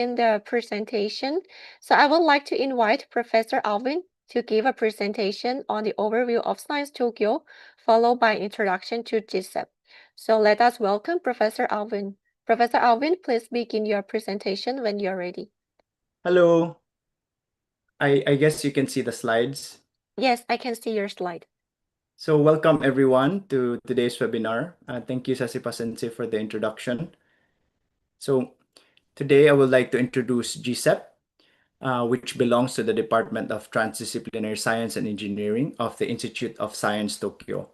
in the presentation. So I would like to invite Professor Alvin to give a presentation on the overview of Science Tokyo, followed by introduction to GSEP. So let us welcome Professor Alvin. Professor Alvin, please begin your presentation when you're ready. Hello. I guess you can see the slides. Yes, I can see your slide. So welcome everyone to today's webinar. Thank you, Sasipa Sensei, for the introduction. So today I would like to introduce GSEP, which belongs to the Department of Transdisciplinary Science and Engineering of the Institute of Science Tokyo.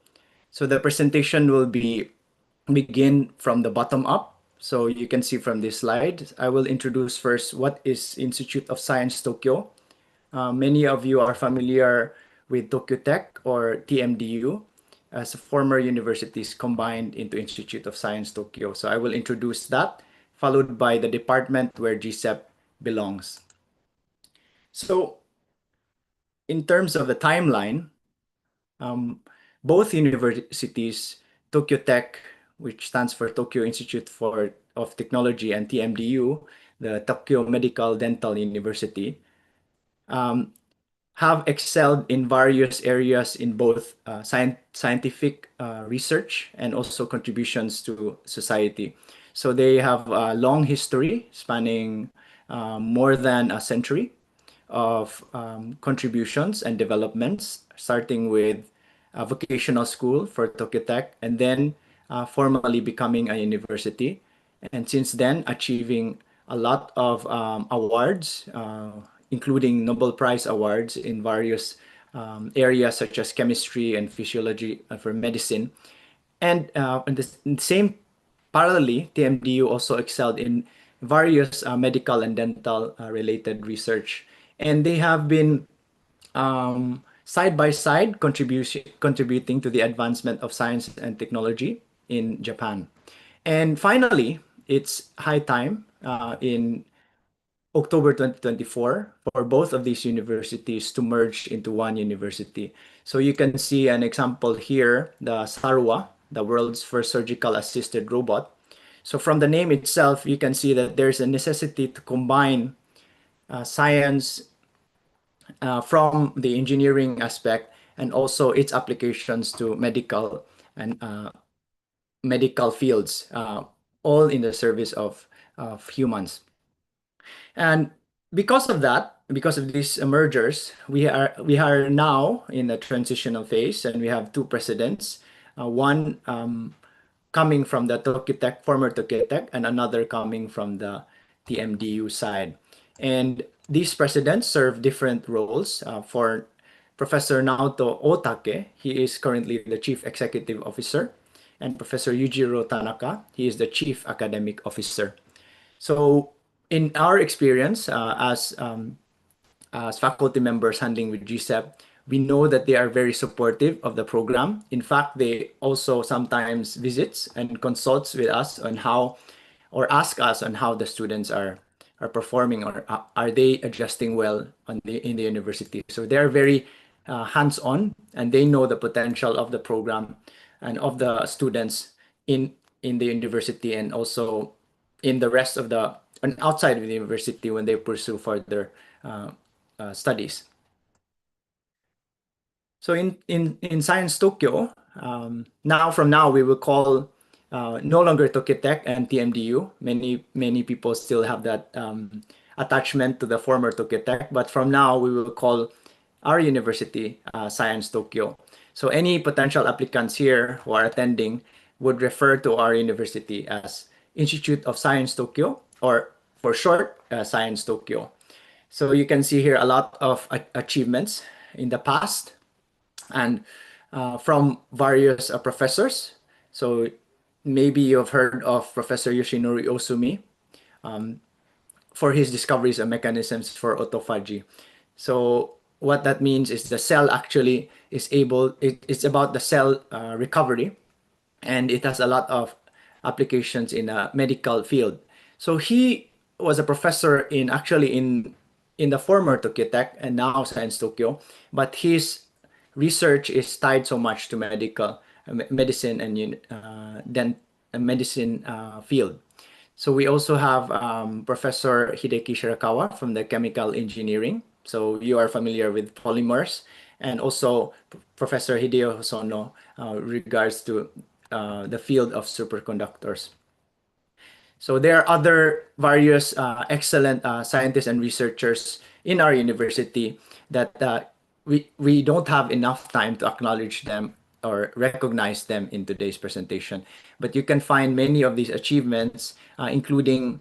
So the presentation will begin from the bottom up. So you can see from this slide, I will introduce first what is Institute of Science Tokyo. Many of you are familiar with Tokyo Tech or TMDU as former universities combined into Institute of Science Tokyo. So I will introduce that, followed by the department where GSEP belongs. So in terms of the timeline, both universities, Tokyo Tech, which stands for Tokyo Institute of Technology, and TMDU, the Tokyo Medical Dental University, have excelled in various areas in both scientific research and also contributions to society. So they have a long history spanning more than a century of contributions and developments, starting with a vocational school for Tokyo Tech and then formally becoming a university. And since then, achieving a lot of awards, including Nobel Prize awards in various areas such as chemistry and physiology for medicine. And in the same parallelly, TMDU also excelled in various medical and dental related research. And they have been side by side contributing to the advancement of science and technology in Japan. And finally, it's high time in October 2024 for both of these universities to merge into one university. So you can see an example here, the Sarwa, the world's first surgical assisted robot. So from the name itself, you can see that there's a necessity to combine science from the engineering aspect and also its applications to and medical fields, all in the service of humans. And because of that, because of these mergers, we are now in a transitional phase, and we have two presidents, one coming from the Tokyo Tech, former Tokyo Tech, and another coming from the TMDU side. And these presidents serve different roles. For Professor Naoto Otake, he is currently the Chief Executive Officer, and Professor Yujiro Tanaka, he is the Chief Academic Officer. So in our experience as faculty members handling with GSEP, we know that they are very supportive of the program. In fact, they also sometimes visits and consults with us on how, or ask us on how the students are performing, or are they adjusting well in the university. So they are very hands-on, and they know the potential of the program and of the students in the university, and also in the rest of the and outside of the university when they pursue further studies. So in Science Tokyo, from now we will call no longer Tokyo Tech and TMDU. Many people still have that attachment to the former Tokyo Tech, but from now we will call our university Science Tokyo. So any potential applicants here who are attending would refer to our university as Institute of Science Tokyo, or for short, Science Tokyo. So you can see here a lot of achievements in the past, and from various professors. So maybe you've heard of Professor Yoshinori Osumi for his discoveries and mechanisms for autophagy. So what that means is the cell actually is it's about the cell recovery, and it has a lot of applications in a medical field. So he was a professor in the former Tokyo Tech and now Science Tokyo, but his research is tied so much to medicine and medicine field. So we also have Professor Hideki Shirakawa from the chemical engineering. So you are familiar with polymers, and also Professor Hideo Hosono regards to the field of superconductors. So there are other various excellent scientists and researchers in our university that we don't have enough time to acknowledge them or recognize them in today's presentation. But you can find many of these achievements, including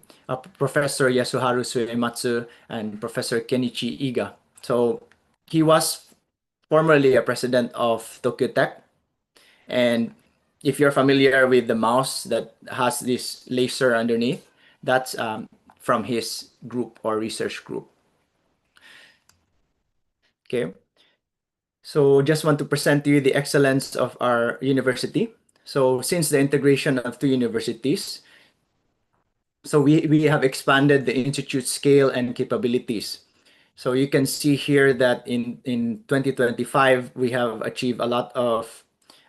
Professor Yasuharu Suematsu and Professor Kenichi Iga. So he was formerly a president of Tokyo Tech, and if you're familiar with the mouse that has this laser underneath, that's from his group or research group. Okay. So just want to present to you the excellence of our university. So since the integration of two universities, so we have expanded the institute's scale and capabilities. So you can see here that in 2025, we have achieved a lot of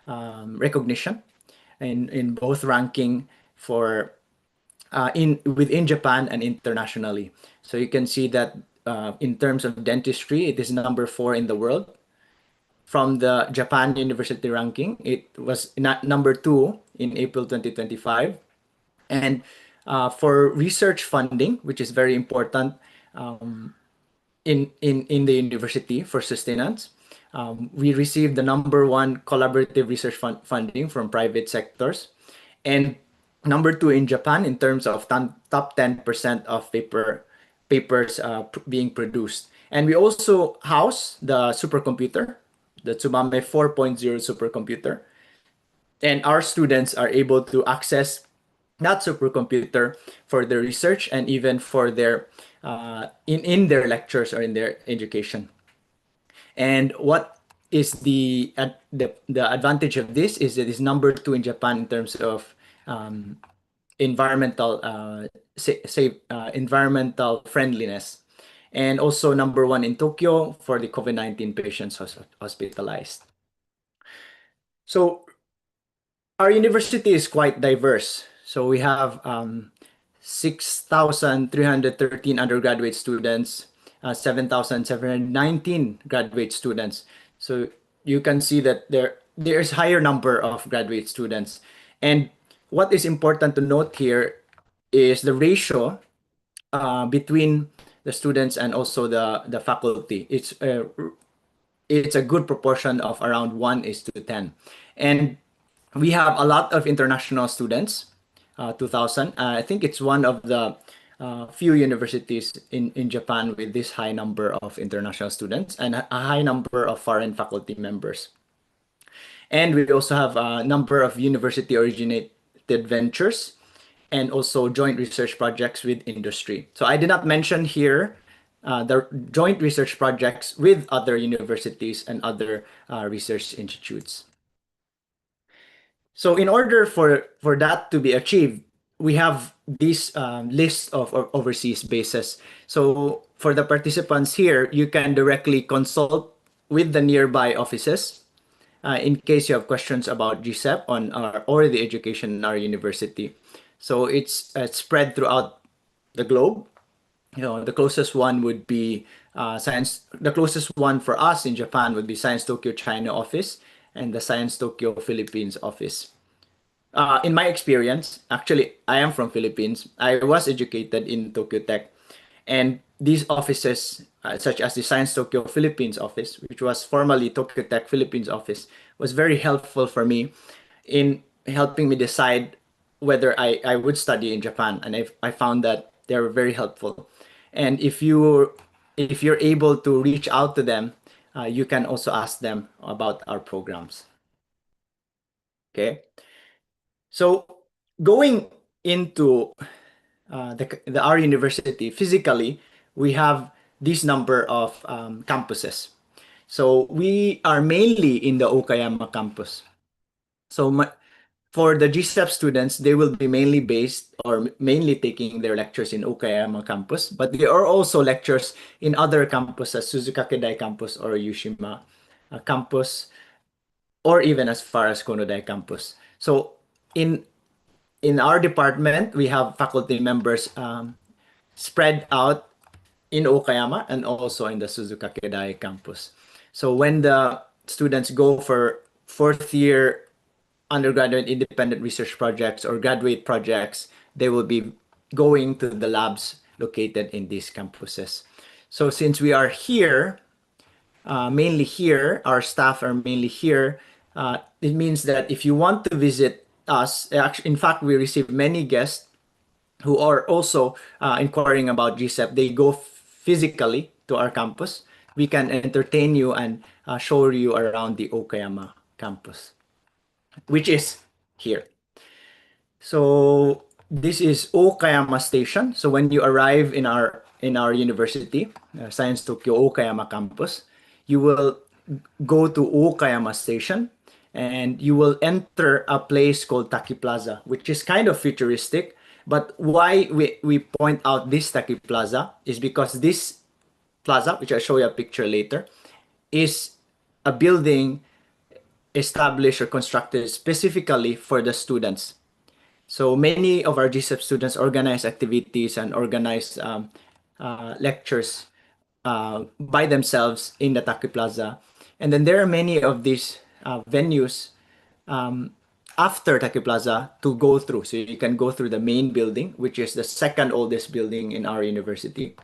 recognition in both ranking for in within Japan and internationally. So you can see that in terms of dentistry, it is number 4 in the world. From the Japan University ranking, it was not number 2 in April 2025. And for research funding, which is very important in the university for sustenance, we received the number 1 collaborative research funding from private sectors, and number 2 in Japan in terms of top 10% of papers being produced. And we also house the supercomputer, the Tsubame 4.0 supercomputer, and our students are able to access that supercomputer for their research and even for their in their lectures or in their education. And what is the advantage of this is that it's number 2 in Japan in terms of environmental environmental friendliness, and also number 1 in Tokyo for the COVID-19 patients hospitalized. So our university is quite diverse. So we have 6,313 undergraduate students, 7,719 graduate students. So you can see that there's higher number of graduate students. And what is important to note here is the ratio between the students and also the faculty. It's a good proportion of around 1:10. And we have a lot of international students, 2,000. I think it's one of the few universities in Japan with this high number of international students and a high number of foreign faculty members. And we also have a number of university originated ventures and also joint research projects with industry. So I did not mention here the joint research projects with other universities and other research institutes. So in order for that to be achieved, we have this list of overseas bases. So for the participants here, you can directly consult with the nearby offices in case you have questions about GSEP on our or the education in our university. So it's spread throughout the globe. You know, the closest one would be Science. The closest one for us in Japan would be Science Tokyo China office and the Science Tokyo Philippines office. In my experience, actually, I am from Philippines. I was educated in Tokyo Tech, and these offices, such as the Science Tokyo Philippines office, which was formerly Tokyo Tech Philippines office, was very helpful for me in helping me decide whether I would study in Japan. And I found that they were very helpful. And if you're able to reach out to them, you can also ask them about our programs. Okay. So going into our university physically, we have this number of campuses. So we are mainly in the Okayama campus. So for the GSEP students, they will be mainly based or mainly taking their lectures in Okayama campus, but there are also lectures in other campuses, Suzukake-dai campus or Yushima campus, or even as far as Konodai campus. So in in our department, we have faculty members spread out in Okayama and also in the Suzuka Kedai campus. So when the students go for fourth year undergraduate independent research projects or graduate projects, they will be going to the labs located in these campuses. So since we are here, mainly here, our staff are mainly here, it means that if you want to visit us, actually, in fact, we receive many guests who are also inquiring about GSEP. They go physically to our campus. We can entertain you and show you around the Okayama campus, which is here. So this is Okayama Station. So when you arrive in our university, Science Tokyo Okayama campus, you will go to Okayama Station and you will enter a place called Taki Plaza, which is kind of futuristic. But why we point out this Taki Plaza is because this plaza, which I'll show you a picture later, is a building established or constructed specifically for the students. So many of our GSEP students organize activities and organize lectures by themselves in the Taki Plaza. And then there are many of these venues um, after Taki Plaza to go through. So you can go through the main building, which is the second oldest building in our university,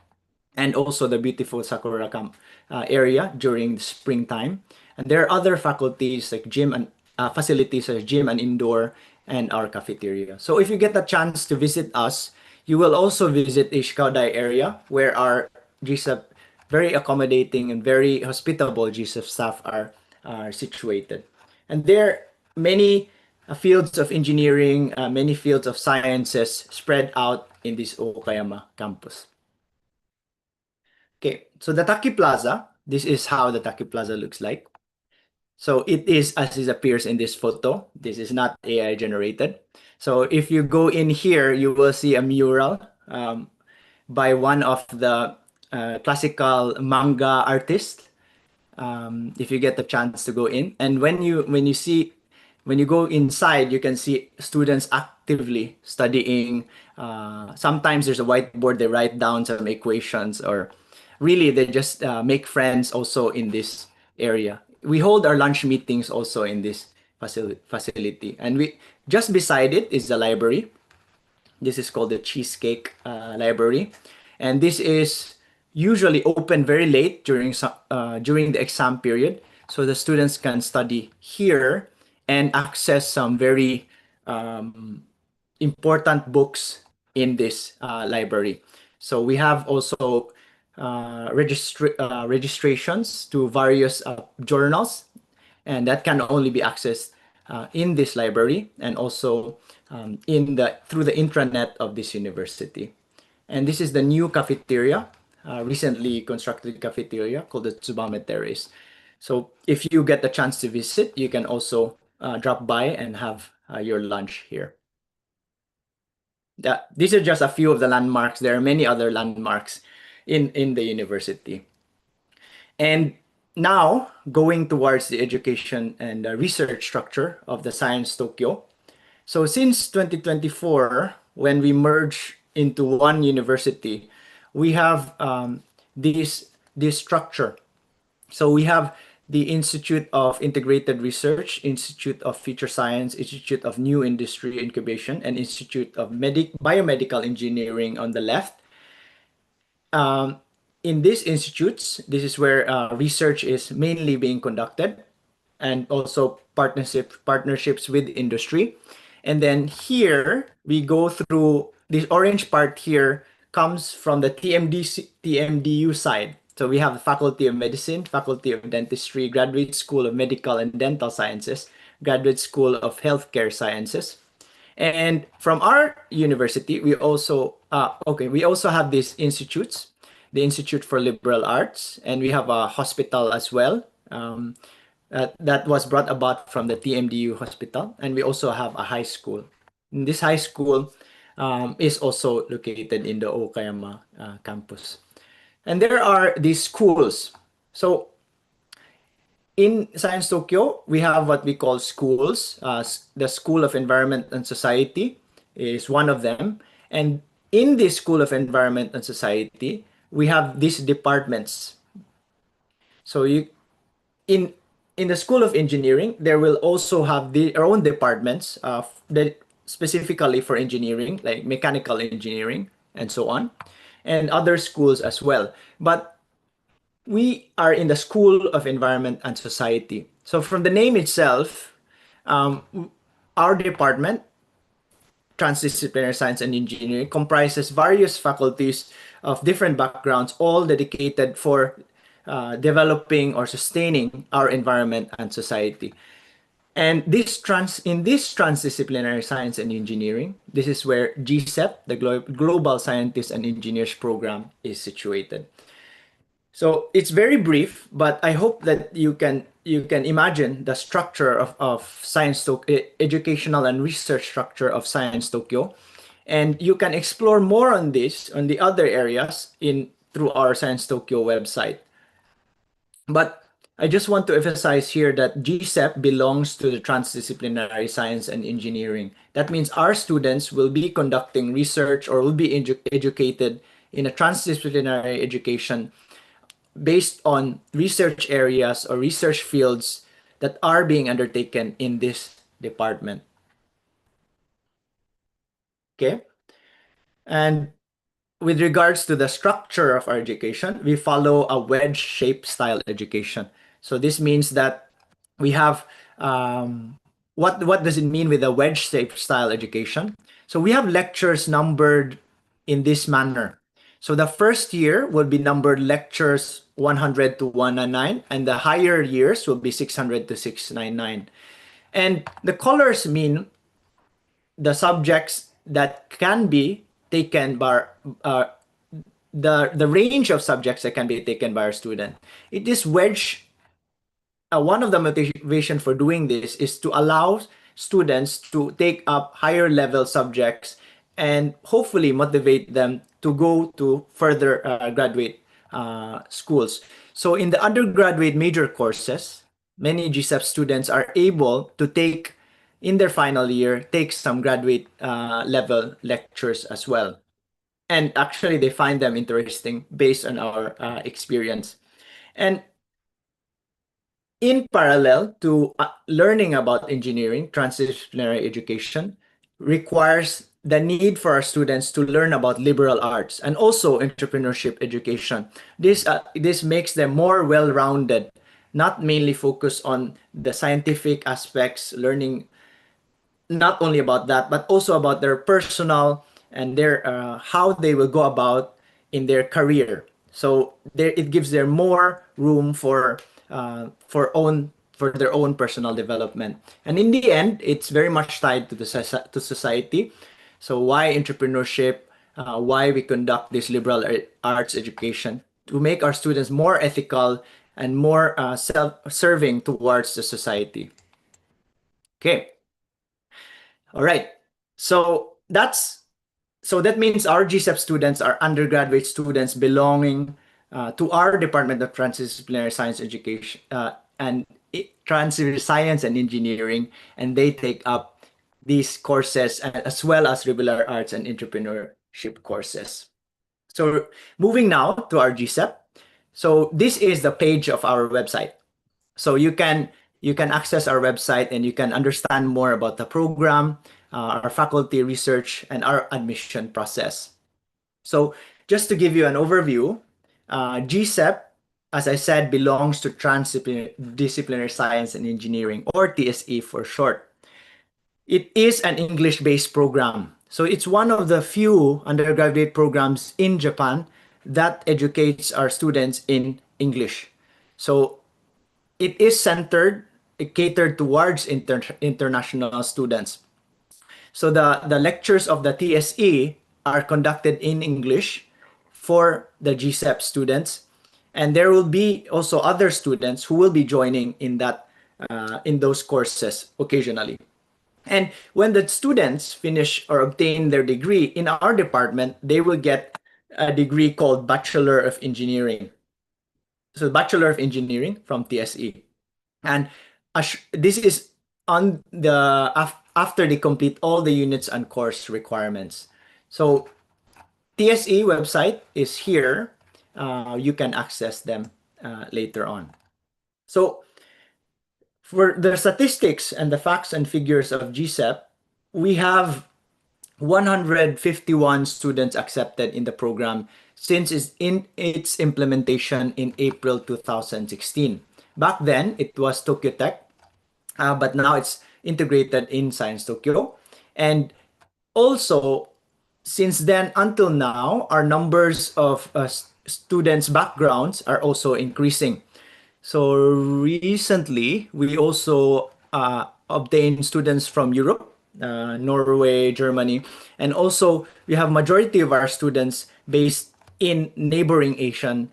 and also the beautiful Sakura Camp area during the springtime. And there are other faculties like gym and facilities like gym and indoor and our cafeteria. So if you get the chance to visit us, you will also visit Ishikaudai area where our GSEP very accommodating and very hospitable GSEP staff are situated. And there many fields of engineering, many fields of sciences spread out in this Okayama campus. Okay, so the Taki Plaza, this is how the Taki Plaza looks like. So it is as it appears in this photo. This is not AI generated. So if you go in here, you will see a mural by one of the classical manga artists. If you get the chance to go in, and when you go inside, you can see students actively studying. Sometimes there's a whiteboard, they write down some equations, or really they just make friends also in this area. We hold our lunch meetings also in this facility, and we just beside it is the library. This is called the Cheesecake Library, and this is usually open very late during the exam period, so the students can study here and access some very important books in this library. So we have also registrations to various journals, and that can only be accessed in this library and also in the through the intranet of this university. And this is the new cafeteria, recently constructed cafeteria called the Tsubame Terrace. So if you get the chance to visit, you can also drop by and have your lunch here. These are just a few of the landmarks. There are many other landmarks in the university. And now, going towards the education and research structure of the Science Tokyo. So since 2024, when we merge into one university, we have this structure. So we have the Institute of Integrated Research, Institute of Future Science, Institute of New Industry Incubation, and Institute of Biomedical Engineering on the left. In these institutes, this is where research is mainly being conducted, and also partnerships with industry. And then here we go through this orange part here comes from the TMDU side. So we have the Faculty of Medicine, Faculty of Dentistry, Graduate School of Medical and Dental Sciences, Graduate School of Healthcare Sciences. And from our university, we also have these institutes, the Institute for Liberal Arts, and we have a hospital as well. That was brought about from the TMDU hospital, and we also have a high school. And this high school is also located in the Okayama campus. And there are these schools. So in Science Tokyo, we have what we call schools, the School of Environment and Society, is one of them. And in this School of Environment and Society, we have these departments. So you in in the School of Engineering, there will also have their own departments that specifically for engineering, like mechanical engineering and so on, and other schools as well. But we are in the School of Environment and Society. So from the name itself, um, our department, Transdisciplinary Science and Engineering, comprises various faculties of different backgrounds, all dedicated for developing or sustaining our environment and society. And in this transdisciplinary science and engineering, this is where GSEP, the Global Scientists and Engineers Program, is situated. So it's very brief, but I hope that you can imagine the structure of educational and research structure of Science Tokyo, and you can explore more on this on the other areas in through our Science Tokyo website. But I just want to emphasize here that GSEP belongs to the transdisciplinary science and engineering. That means our students will be conducting research or will be educated in a transdisciplinary education based on research areas or research fields that are being undertaken in this department. Okay? And with regards to the structure of our education, we follow a wedge-shaped style education. So this means that we have what does it mean with a wedge-shaped style education? So we have lectures numbered in this manner. So the first year will be numbered lectures 100 to 199, and the higher years will be 600 to 699. And the colors mean the subjects that can be taken by uh, the range of subjects that can be taken by our student. It is wedge. One of the motivation for doing this is to allow students to take up higher level subjects and hopefully motivate them to go to further graduate schools. So in the undergraduate major courses, many GSEP students are able to take in their final year, take some graduate level lectures as well. And actually, they find them interesting based on our experience. And in parallel to learning about engineering, transdisciplinary education requires the need for our students to learn about liberal arts and also entrepreneurship education. This makes them more well-rounded, not mainly focused on the scientific aspects, learning not only about that, but also about their personal and their how they will go about in their career. So there, it gives them more room for their own personal development. And in the end, it's very much tied to to society. So why entrepreneurship? Why we conduct this liberal arts education to make our students more ethical and more self-serving towards the society. Okay. All right. So that means our GSEP students are undergraduate students belonging to our Department of Transdisciplinary Science Education and Transdisciplinary Science and Engineering, and they take up these courses as well as liberal arts and entrepreneurship courses. So moving now to our GSEP. So this is the page of our website. So you can access our website and you can understand more about the program, our faculty research, and our admission process. So just to give you an overview, GSEP, as I said, belongs to Transdisciplinary Science and Engineering, or TSE for short. It is an English-based program. So it's one of the few undergraduate programs in Japan that educates our students in English. So it is catered towards international students. So the lectures of the TSE are conducted in English for the GSEP students, and there will be also other students who will be joining in those courses occasionally. And when the students finish or obtain their degree in our department, they will get a degree called Bachelor of Engineering. So Bachelor of Engineering from TSE. And this is on the after they complete all the units and course requirements. So TSE website is here. You can access them later on. So for the statistics and the facts and figures of GSEP, we have 151 students accepted in the program since its implementation in April 2016. Back then, it was Tokyo Tech, but now it's integrated in Science Tokyo. And also, since then until now, our numbers of students' backgrounds are also increasing. So recently, we also obtained students from Europe, Norway, Germany, and also we have majority of our students based in neighboring Asian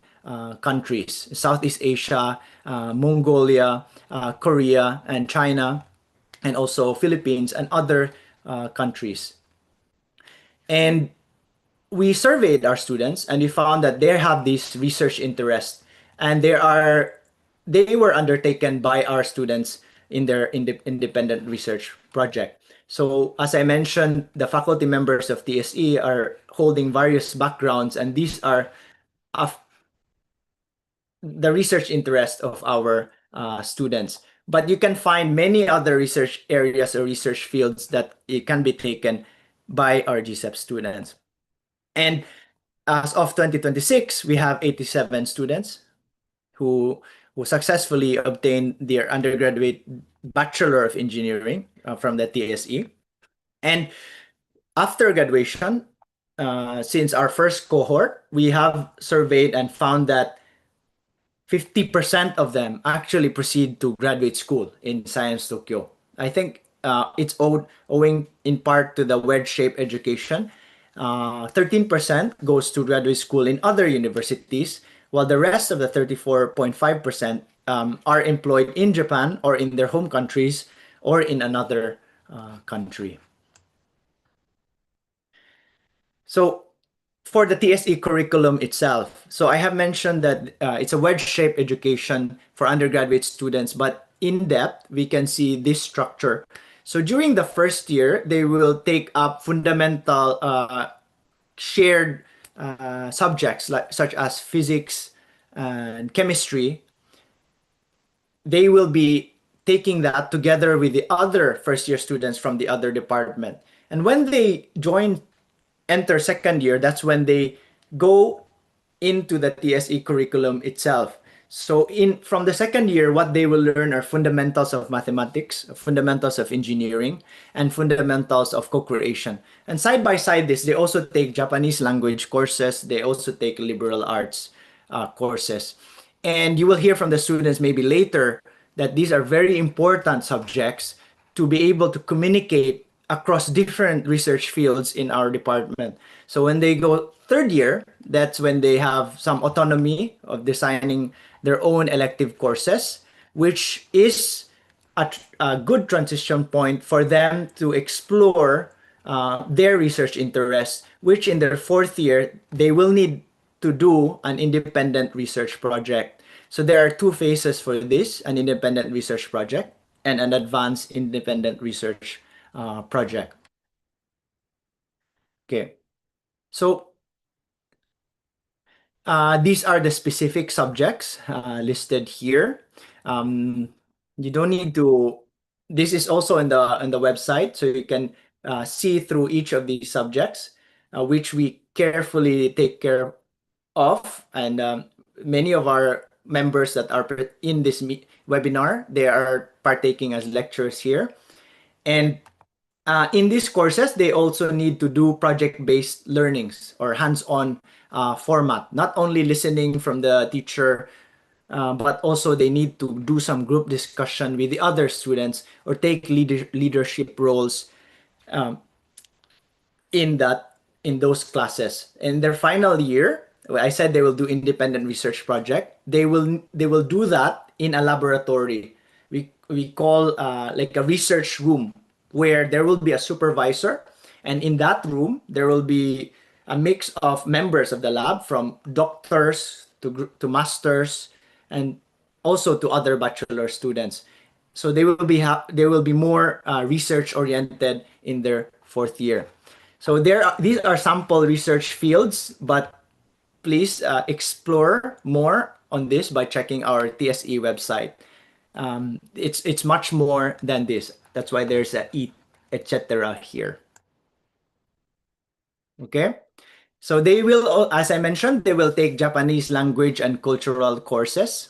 countries, Southeast Asia, Mongolia, Korea, and China, and also Philippines and other countries. And we surveyed our students and we found that they have this research interest, and they were undertaken by our students in their independent research project. So as I mentioned, the faculty members of TSE are holding various backgrounds, and these are of the research interest of our students. But you can find many other research areas or research fields that it can be taken by our GSEP students. And as of 2026, we have 87 students who successfully obtained their undergraduate Bachelor of Engineering from the TSE. And after graduation, since our first cohort, we have surveyed and found that 50% of them actually proceed to graduate school in Science Tokyo. I think it's owing in part to the wedge-shaped education. 13% goes to graduate school in other universities, while the rest of the 34.5% are employed in Japan or in their home countries or in another country. So for the TSE curriculum itself, so I have mentioned that it's a wedge-shaped education for undergraduate students, but in depth, we can see this structure. So during the first year, they will take up fundamental shared subjects such as physics and chemistry. They will be taking that together with the other first year students from the other department. And when they enter second year, that's when they go into the TSE curriculum itself. So from the second year, what they will learn are fundamentals of mathematics, fundamentals of engineering, and fundamentals of co-creation. And side by side this, they also take Japanese language courses. They also take liberal arts courses. And you will hear from the students maybe later that these are very important subjects to be able to communicate across different research fields in our department. So when they go third year, that's when they have some autonomy of designing their own elective courses, which is a good transition point for them to explore their research interests, which in their fourth year, they will need to do an independent research project. So there are two phases for this, an independent research project and an advanced independent research project. Okay, so these are the specific subjects listed here. Um, you don't need to. This is also in the website, so you can see through each of these subjects, which we carefully take care of. And many of our members that are in this webinar, they are partaking as lecturers here. And in these courses, they also need to do project-based learnings or hands-on format, not only listening from the teacher, but also they need to do some group discussion with the other students or take leadership roles um, in those classes. In their final year, I said they will do independent research project. They will do that in a laboratory. We call like a research room where there will be a supervisor, and in that room there will be a mix of members of the lab from doctors to masters and also to other bachelor students. So they will be more research oriented in their fourth year. So these are sample research fields, but please explore more on this by checking our TSE website. It's much more than this. That's why there's a E, etc. here. Okay. So they will, as I mentioned, they will take Japanese language and cultural courses.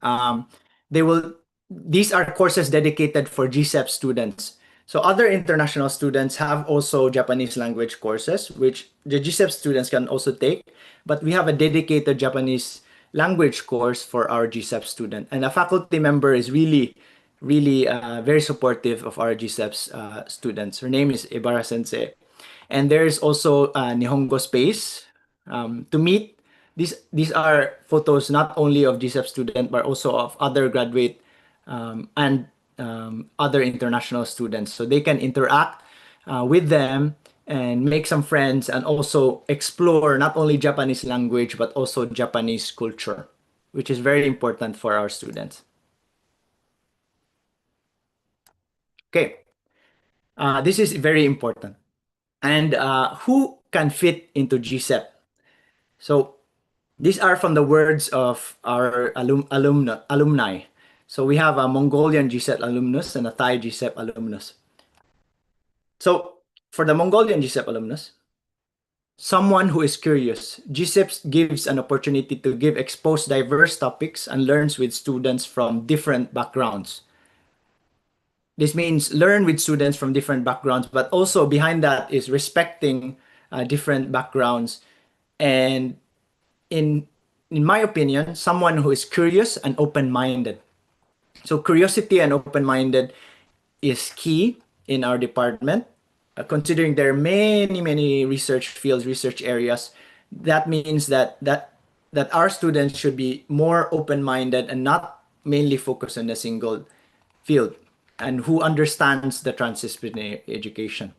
Um, they will. These are courses dedicated for GSEP students. So other international students have also Japanese language courses, which the GSEP students can also take. But we have a dedicated Japanese language course for our GSEP student, and a faculty member is really very supportive of our GSEP students. Her name is Ibara Sensei. And there's also Nihongo Space to meet. These are photos not only of GSEP student but also of other graduate and other international students, so they can interact with them and make some friends and also explore not only Japanese language but also Japanese culture, which is very important for our students. Okay, this is very important. And who can fit into GSEP? So these are from the words of our alumni. So we have a Mongolian GSEP alumnus and a Thai GSEP alumnus. So for the Mongolian GSEP alumnus, someone who is curious, GSEP gives an opportunity to give expose diverse topics and learns with students from different backgrounds. This means learn with students from different backgrounds, but also behind that is respecting different backgrounds. And in in my opinion, someone who is curious and open-minded. So curiosity and open-minded is key in our department. Considering there are many research fields, research areas, that means that our students should be more open-minded and not mainly focus on a single field, and who understands the transdisciplinary education.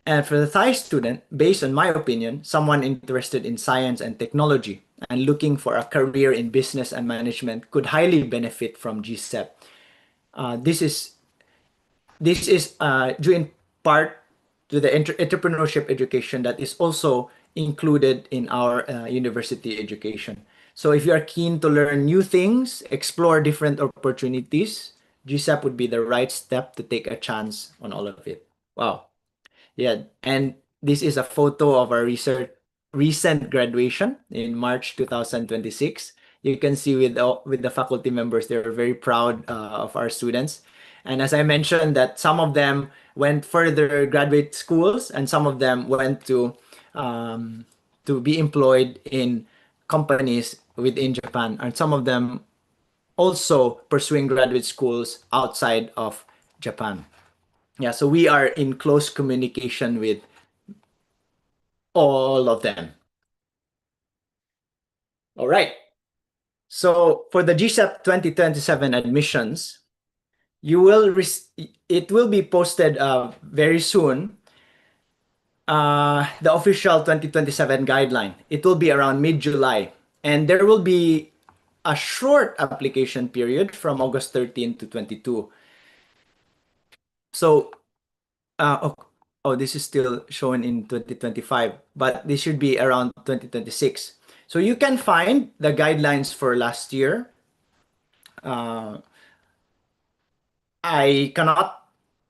And for the Thai student, based on my opinion, someone interested in science and technology and looking for a career in business and management could highly benefit from GSEP. This is due in part to the entrepreneurship education that is also included in our university education. So if you are keen to learn new things, explore different opportunities, GSEP would be the right step to take a chance on all of it. Wow. Yeah, and this is a photo of our research recent graduation in March 2026. You can see with the faculty members, they're very proud of our students. And as I mentioned, that some of them went further graduate schools, and some of them went to be employed in companies within Japan, and some of them also pursuing graduate schools outside of Japan. Yeah, so we are in close communication with all of them. All right. So for the GSEP 2027 admissions, it will be posted very soon. The official 2027 guideline. It will be around mid-July, and there will be a short application period from August 13 to 22. So oh, this is still shown in 2025, but this should be around 2026. So you can find the guidelines for last year. I cannot,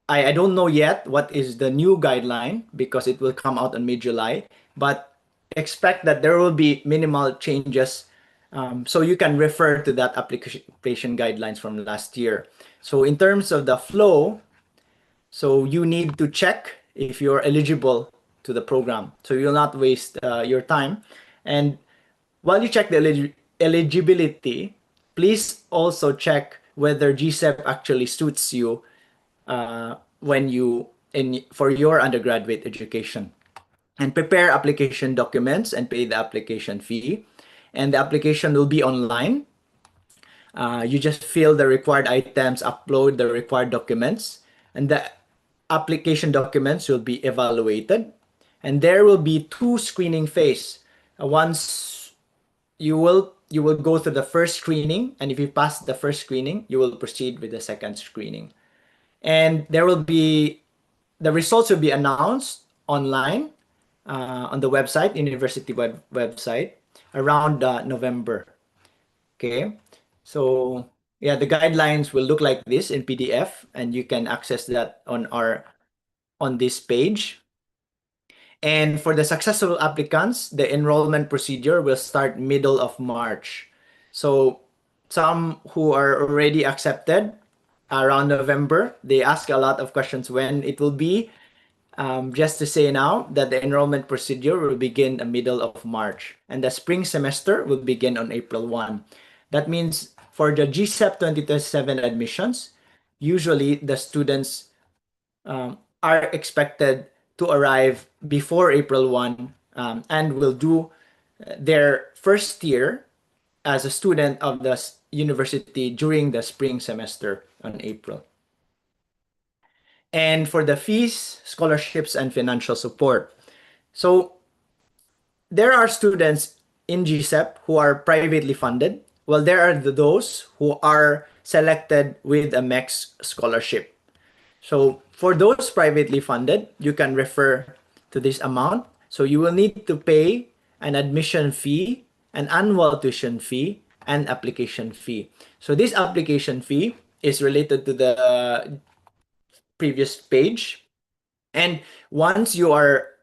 I don't know yet what is the new guideline because it will come out on mid-July, but expect that there will be minimal changes. So you can refer to that application guidelines from last year. So in terms of the flow, so you need to check if you're eligible to the program. So you'll not waste your time. And while you check the eligibility, please also check whether GSEP actually suits you when you for your undergraduate education. And prepare application documents and pay the application fee. And the application will be online. You just fill the required items, upload the required documents, and the application documents will be evaluated. And there will be two screening phase. Once you will you will go through the first screening, and if you pass the first screening, you will proceed with the second screening. And there will be the results will be announced online on the website, university website, around November. Okay, so yeah, the guidelines will look like this in PDF, and you can access that on this page. And for the successful applicants, the enrollment procedure will start middle of March. So some who are already accepted around November, they ask a lot of questions when it will be. Just to say now that the enrollment procedure will begin the middle of March, and the spring semester will begin on April 1. That means for the GSEP 2027 admissions, usually the students are expected to arrive before April 1, and will do their first year as a student of the university during the spring semester on April. And for the fees, scholarships, and financial support. So there are students in GSEP who are privately funded. Well, there are those who are selected with a MEX scholarship. So for those privately funded, you can refer to this amount. So you will need to pay an admission fee, an annual tuition fee, and application fee. So this application fee is related to the previous page. And once you are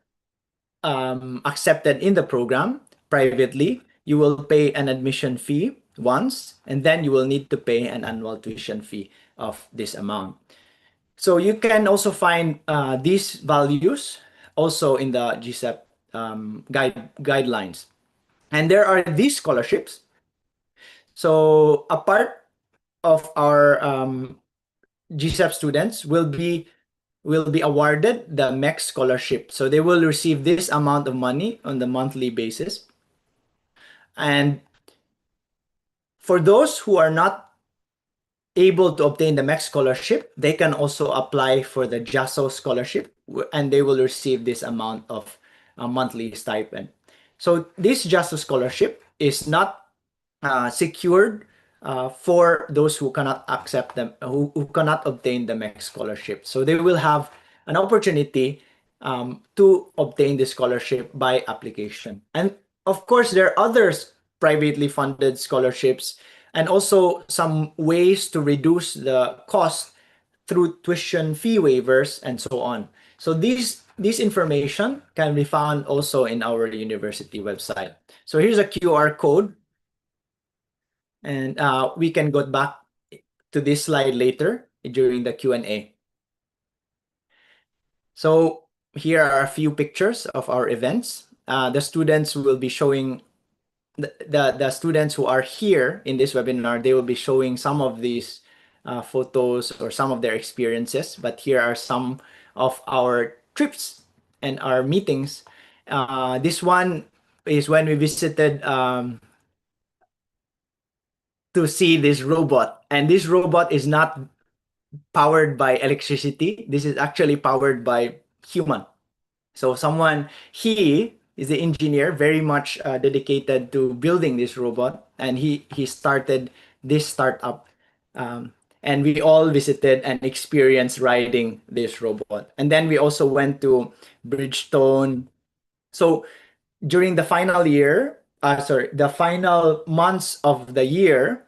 accepted in the program privately, you will pay an admission fee once, and then you will need to pay an annual tuition fee of this amount. So you can also find these values also in the GSEP guidelines. And there are these scholarships. So a part of our GSEP students will be awarded the MEX scholarship. So they will receive this amount of money on the monthly basis. And for those who are not able to obtain the MEX scholarship, they can also apply for the JASO scholarship, and they will receive this amount of monthly stipend. So this JASO scholarship is not secured for those who cannot accept them, who cannot obtain the MEX scholarship. So they will have an opportunity to obtain the scholarship by application. And of course, there are others privately funded scholarships, and also some ways to reduce the cost through tuition fee waivers and so on. So this information can be found also in our university website. So here's a QR code, and we can go back to this slide later during the Q&A. So here are a few pictures of our events. The students will be showing, the students who are here in this webinar, they will be showing some of these photos or some of their experiences. But here are some of our trips and our meetings. This one is when we visited to see this robot. And this robot is not powered by electricity. This is actually powered by human. So he is the engineer, very much dedicated to building this robot, and he started this startup. And we all visited and experienced riding this robot. And then we also went to Bridgestone. So during the the final months of the year,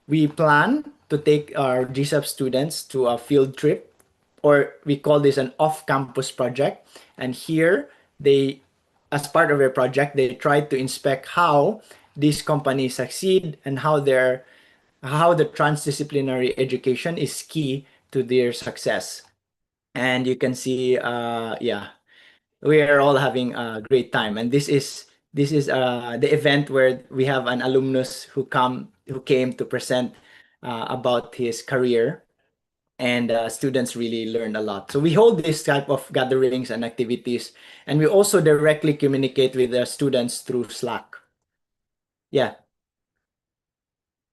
we plan to take our GSEP students to a field trip, or we call this an off-campus project. And here, as part of their project, they try to inspect how these companies succeed and how the transdisciplinary education is key to their success. And you can see, yeah, we are all having a great time. And this is the event where we have an alumnus who came to present about his career, and students really learned a lot. So we hold this type of gatherings and activities, and we also directly communicate with the students through Slack. Yeah.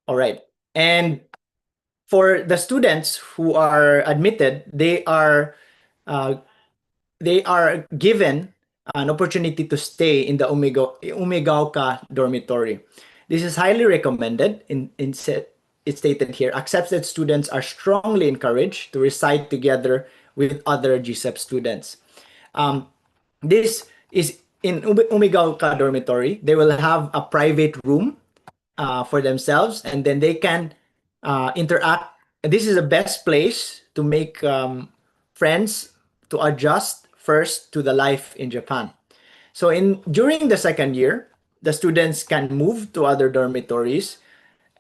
All right. And for the students who are admitted, uh, they are given an opportunity to stay in the Umegaoka dormitory. This is highly recommended. It's stated here, accepted students are strongly encouraged to reside together with other GSEP students. Um, this is in Umigalka dormitory. They will have a private room for themselves, and then they can interact. This is the best place to make friends, to adjust first to the life in Japan. So in during the second year, the students can move to other dormitories,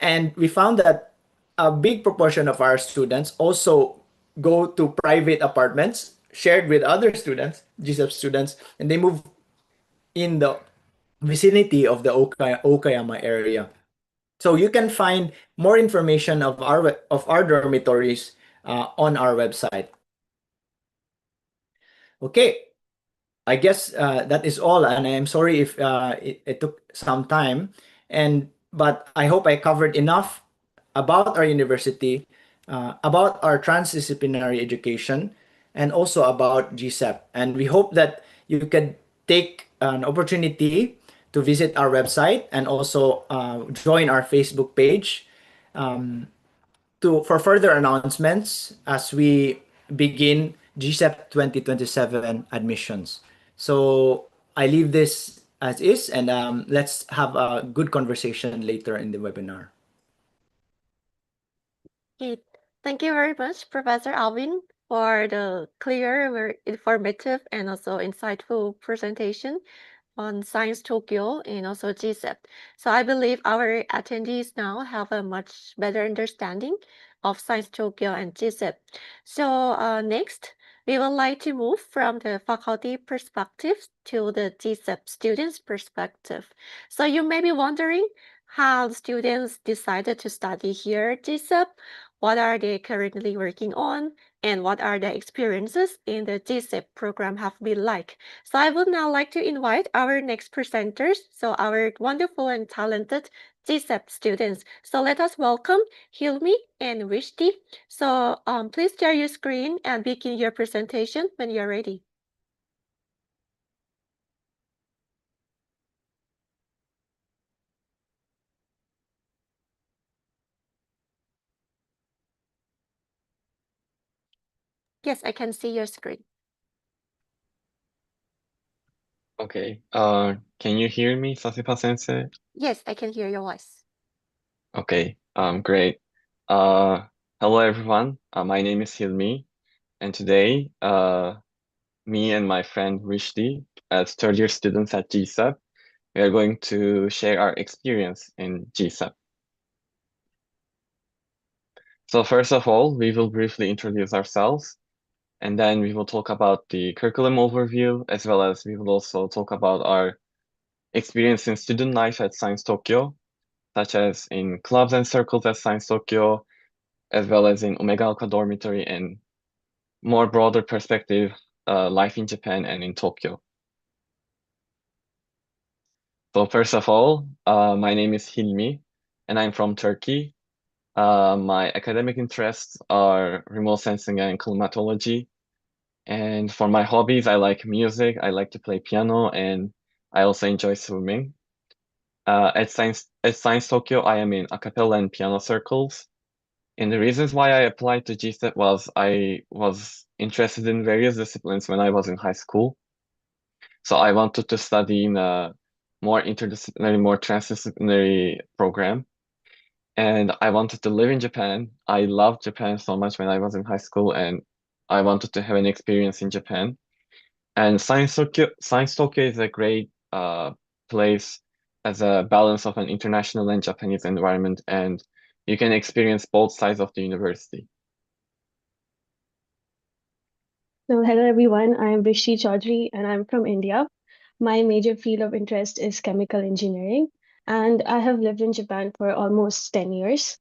and we found that a big proportion of our students also go to private apartments shared with other students, GSEP students, and they move in the vicinity of the Okayama area. So you can find more information of our dormitories on our website. Okay, I guess that is all, and I am sorry if it took some time, but I hope I covered enough about our university, about our transdisciplinary education, and also about GSEP. And we hope that you can take an opportunity to visit our website and also join our Facebook page for further announcements as we begin GSEP 2027 admissions. So I leave this as is, and let's have a good conversation later in the webinar. Okay. Thank you very much, Professor Alvin, for the clear, very informative, and also insightful presentation on Science Tokyo and also GSEP. So I believe our attendees now have a much better understanding of Science Tokyo and GSEP. So next, we would like to move from the faculty perspective to the GSEP students' perspective. So you may be wondering how students decided to study here at GSEP, what are they currently working on, and what are their experiences in the GSEP program have been like. So I would now like to invite our next presenters, so our wonderful and talented GSEP students. So let us welcome Hilmi and Rishti. So please share your screen and begin your presentation when you're ready. Yes, I can see your screen. Okay. Can you hear me, Sasepa sensei? Yes, I can hear your voice. Okay. Great. Uh, Hello everyone. My name is Hilmi, and today, me and my friend Rishti, as third year students at GSEP, we are going to share our experience in GSEP. So first of all, we will briefly introduce ourselves, and then we will talk about the curriculum overview, as well as we will also talk about our experience in student life at Science Tokyo, such as in clubs and circles at Science Tokyo, as well as in Omega Alpha Dormitory and more broader perspective, life in Japan and in Tokyo. So first of all, my name is Hilmi, and I'm from Turkey. My academic interests are remote sensing and climatology. And for my hobbies, I like music, I like to play piano, and I also enjoy swimming. At Science Tokyo, I am in a cappella and piano circles. And the reasons why I applied to GSEP was I was interested in various disciplines when I was in high school. So I wanted to study in a more interdisciplinary, more transdisciplinary program. And I wanted to live in Japan. I loved Japan so much when I was in high school, and I wanted to have an experience in Japan. And Science Tokyo is a great place as a balance of an international and Japanese environment, and you can experience both sides of the university. So, hello everyone, I'm Rishi Chaudhary and I'm from India. My major field of interest is chemical engineering, and I have lived in Japan for almost 10 years.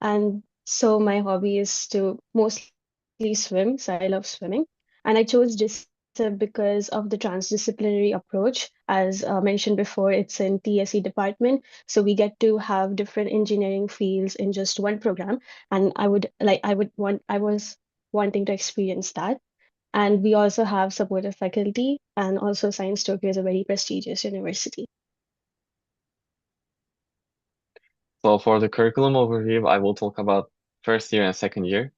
And so, my hobby is to mostly swim, so I love swimming. And I chose GSEP because of the transdisciplinary approach. As mentioned before, it's in TSE department, so we get to have different engineering fields in just one program. And I was wanting to experience that. And we also have supportive faculty, and also Science Tokyo is a very prestigious university. So for the curriculum overview, I will talk about first year and second year.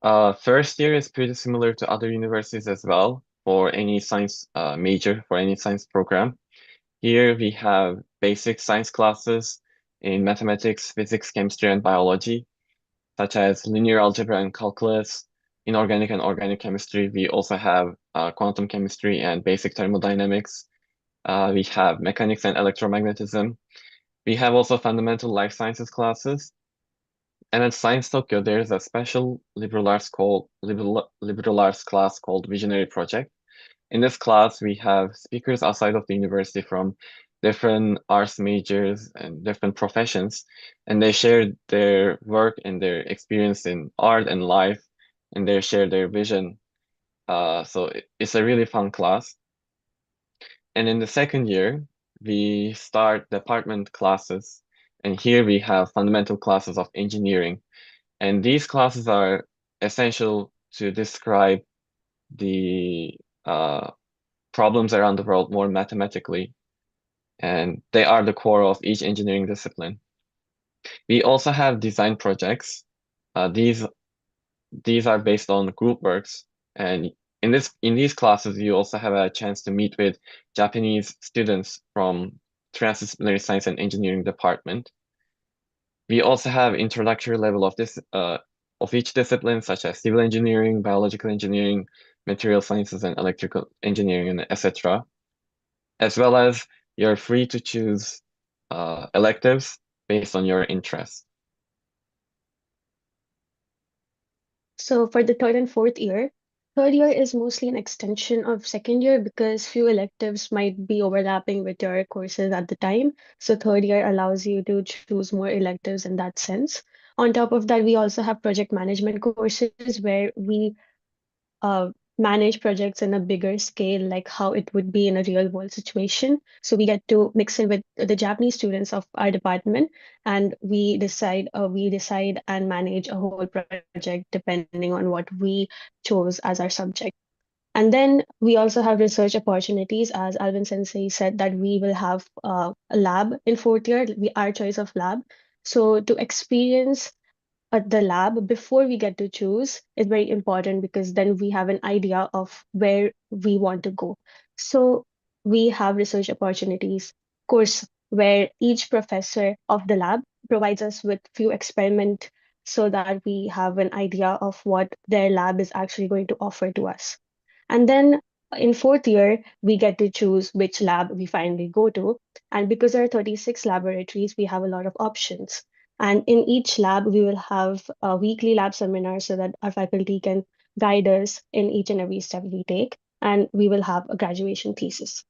First year is pretty similar to other universities as well for any science major, for any science program. Here we have basic science classes in mathematics, physics, chemistry, and biology, such as linear algebra and calculus. In organic and organic chemistry, we also have quantum chemistry and basic thermodynamics. We have mechanics and electromagnetism. We have also fundamental life sciences classes. And at Science Tokyo, there's a special liberal arts class called Visionary Project. In this class, we have speakers outside of the university from different arts majors and different professions, and they share their work and their experience in art and life, and they share their vision. So it's a really fun class. And in the second year, we start department classes, and here we have fundamental classes of engineering. And these classes are essential to describe the problems around the world more mathematically, and they are the core of each engineering discipline. We also have design projects. These are based on group works, and in these classes, you also have a chance to meet with Japanese students from transdisciplinary science and engineering department. We also have introductory level of this of each discipline, such as civil engineering, biological engineering, material sciences, and electrical engineering, and etc. As well as you're free to choose electives based on your interests. So for the third year is mostly an extension of second year because few electives might be overlapping with your courses at the time. So third year allows you to choose more electives in that sense. On top of that, we also have project management courses where we manage projects in a bigger scale, like how it would be in a real world situation. So we get to mix in with the Japanese students of our department, and we decide and manage a whole project depending on what we chose as our subject. And then we also have research opportunities, as Alvin Sensei said, that we will have a lab in fourth year, our choice of lab. So to experience the lab before we get to choose is very important because then we have an idea of where we want to go. So we have research opportunities course where each professor of the lab provides us with few experiment so that we have an idea of what their lab is actually going to offer to us. And then in fourth year, we get to choose which lab we finally go to. And because there are 36 laboratories, we have a lot of options. And in each lab, we will have a weekly lab seminar so that our faculty can guide us in each and every step we take. And we will have a graduation thesis.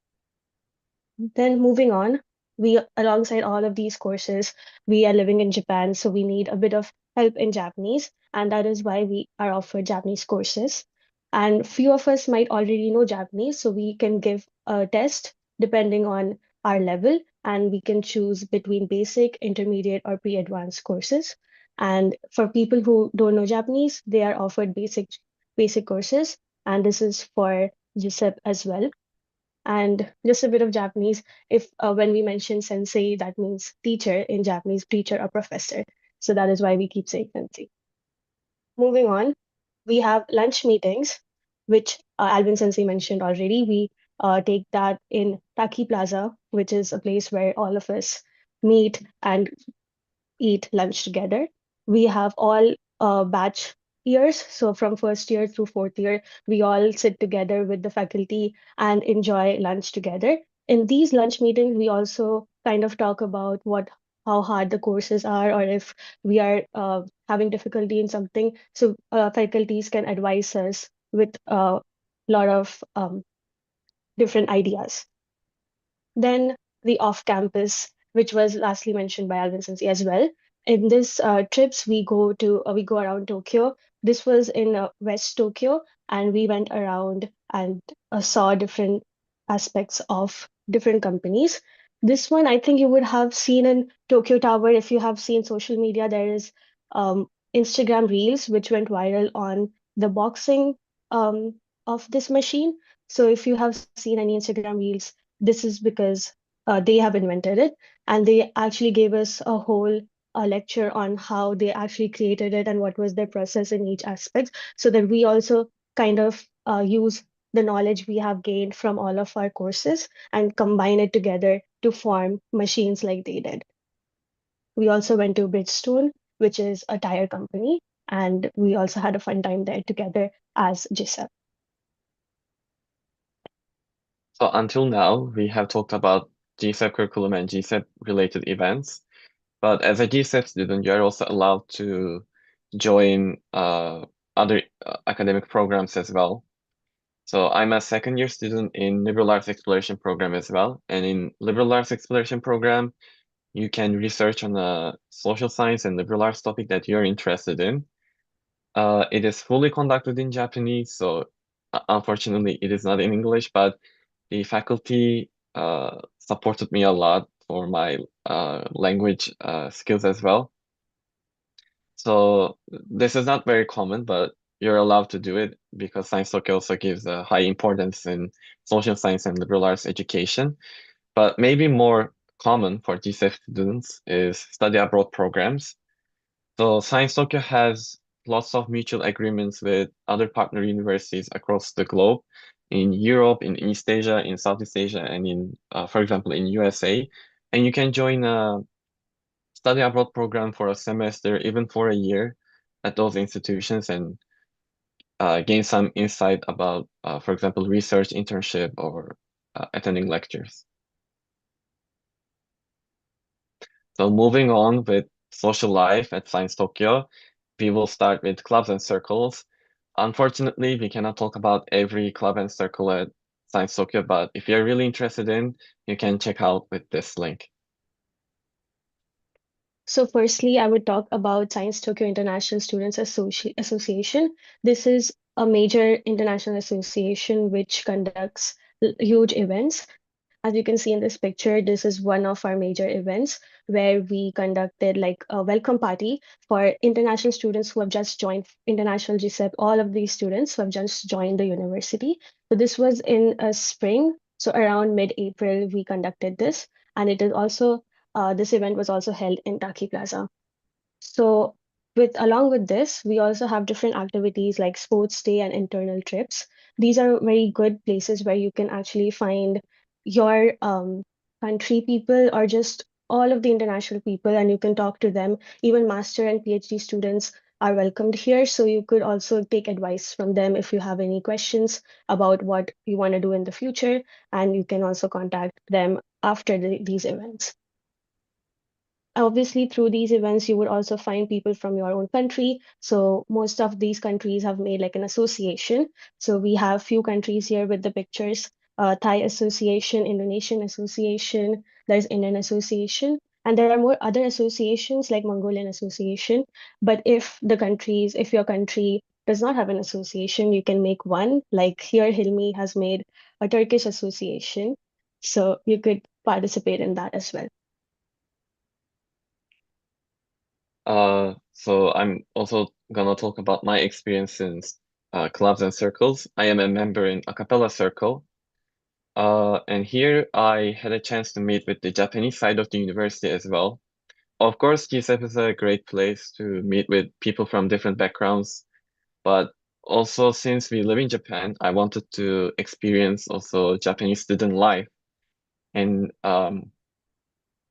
Then moving on, we alongside all of these courses, we are living in Japan, so we need a bit of help in Japanese, and that is why we are offered Japanese courses. And few of us might already know Japanese, so we can give a test depending on our level, and we can choose between basic, intermediate, or pre-advanced courses. And for people who don't know Japanese, they are offered basic courses, and this is for GSEP as well. And just a bit of Japanese, if when we mention sensei, that means teacher in Japanese, teacher or professor. So that is why we keep saying sensei. Moving on, we have lunch meetings, which Alvin Sensei mentioned already. We take that in Taki Plaza, which is a place where all of us meet and eat lunch together. We have all batch years. So from first year through fourth year, we all sit together with the faculty and enjoy lunch together. In these lunch meetings, we also kind of talk about how hard the courses are, or if we are having difficulty in something. So faculties can advise us with a lot of different ideas. Then the off-campus, which was lastly mentioned by Alvin Sensei as well. In this trips, we go around Tokyo. This was in West Tokyo, and we went around and saw different aspects of different companies. This one, I think you would have seen in Tokyo Tower. If you have seen social media, there is Instagram Reels, which went viral on the boxing of this machine. So if you have seen any Instagram Reels, this is because they have invented it, and they actually gave us a whole a lecture on how they actually created it and what was their process in each aspect, so that we also kind of use the knowledge we have gained from all of our courses and combine it together to form machines like they did. We also went to Bridgestone, which is a tire company, and we also had a fun time there together as GSEP. So until now, we have talked about GSEP curriculum and GSEP related events. But as a GSEP student, you are also allowed to join other academic programs as well. So I'm a second year student in liberal arts exploration program as well. And in liberal arts exploration program, you can research on a social science and liberal arts topic that you're interested in. It is fully conducted in Japanese, so unfortunately it is not in English, but the faculty supported me a lot for my language skills as well. So this is not very common, but you're allowed to do it because Science Tokyo also gives a high importance in social science and liberal arts education. But maybe more common for GSEP students is study abroad programs. So Science Tokyo has lots of mutual agreements with other partner universities across the globe, in Europe, in East Asia, in Southeast Asia, and in, for example, in USA. And you can join a study abroad program for a semester, even for a year, at those institutions and gain some insight about, for example, research, internship, or attending lectures. So moving on with social life at Science Tokyo, we will start with clubs and circles. Unfortunately, we cannot talk about every club and circle at Science Tokyo, but if you're really interested in, you can check out with this link. So firstly, I would talk about Science Tokyo International Students Association. This is a major international association which conducts huge events. As you can see in this picture, this is one of our major events where we conducted like a welcome party for international students who have just joined International GSEP, all of these students who have just joined the university. So this was in spring, so around mid-April, we conducted this. And it is also this event was also held in Taki Plaza. So along with this, we also have different activities like sports day and internal trips. These are very good places where you can actually find your country people or just all of the international people, and you can talk to them. Even master and PhD students are welcomed here. So you could also take advice from them if you have any questions about what you want to do in the future, and you can also contact them after these events. Obviously, through these events, you would also find people from your own country. So most of these countries have made like an association. So we have few countries here with the pictures, Thai Association, Indonesian Association, there's Indian Association, and there are more other associations like Mongolian Association. But if your country does not have an association, you can make one. Like here, Hilmi has made a Turkish association. So you could participate in that as well. So I'm also gonna talk about my experience in clubs and circles. I am a member in a cappella circle. And here I had a chance to meet with the Japanese side of the university as well. Of course, GSEP is a great place to meet with people from different backgrounds, but also since we live in Japan, I wanted to experience also Japanese student life. And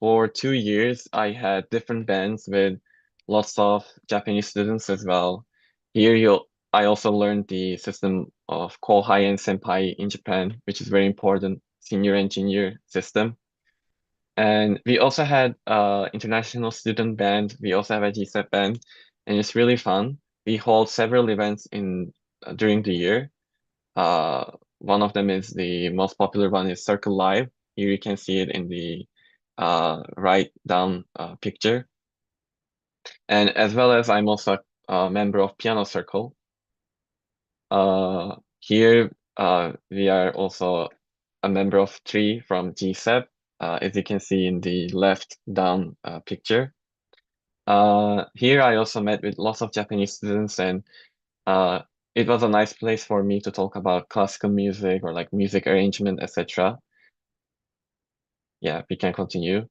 for 2 years, I had different bands with lots of Japanese students as well. Here, I also learned the system of Kohai and Senpai in Japan, which is very important, senior and junior system. And we also had international student band. We also have a GSEP band, and it's really fun. We hold several events in during the year. One of them is the most popular one is Circle Live. Here you can see it in the right down picture. And as well as I'm also a member of Piano Circle. Here we are also a member of three from GSEP, as you can see in the left down picture. Here I also met with lots of Japanese students, and it was a nice place for me to talk about classical music or like music arrangement, etc. Yeah, we can continue.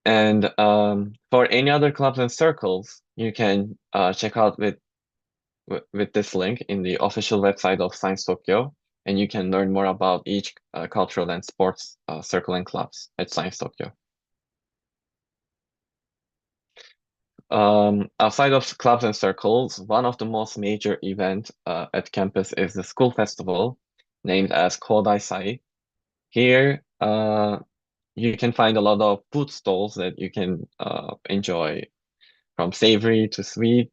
And for any other clubs and circles, you can check out with this link in the official website of Science Tokyo, and you can learn more about each cultural and sports circle and clubs at Science Tokyo. Outside of clubs and circles, one of the most major events at campus is the school festival, named as Kodai Sai. Here, you can find a lot of food stalls that you can enjoy, from savory to sweet.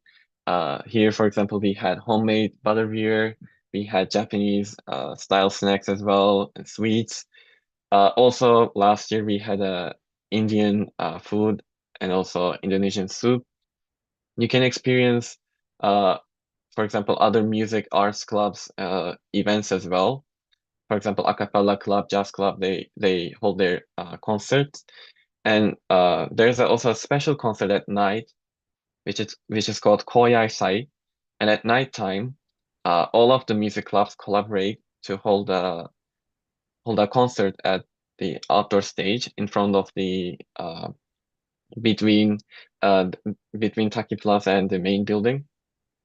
Here, for example, we had homemade butterbeer, we had Japanese style snacks as well, and sweets. Also, last year we had Indian food and also Indonesian soup. You can experience, uh, for example, other music arts clubs events as well. For example, a cappella club, jazz club, they hold their concerts. And there's also a special concert at night, which is called Koyai Sai. And at nighttime, all of the music clubs collaborate to hold a concert at the outdoor stage in front of the between uh between Taki Plaza and the main building.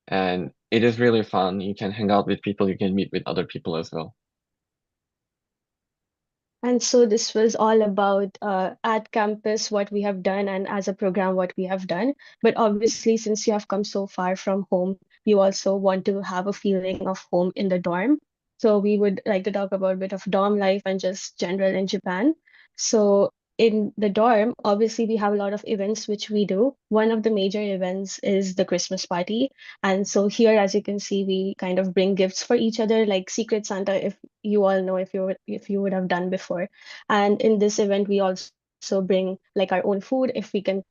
And it is really fun. You can hang out with people, you can meet with other people as well. And so this was all about at campus what we have done and as a program what we have done. But obviously, since you have come so far from home, you also want to have a feeling of home in the dorm. So we would like to talk about a bit of dorm life and just general in Japan. So in the dorm, obviously we have a lot of events which we do. One of the major events is the Christmas party. And so here, as you can see, we kind of bring gifts for each other, like Secret Santa, if you all know, if you would have done before. And in this event, we also bring like our own food if we can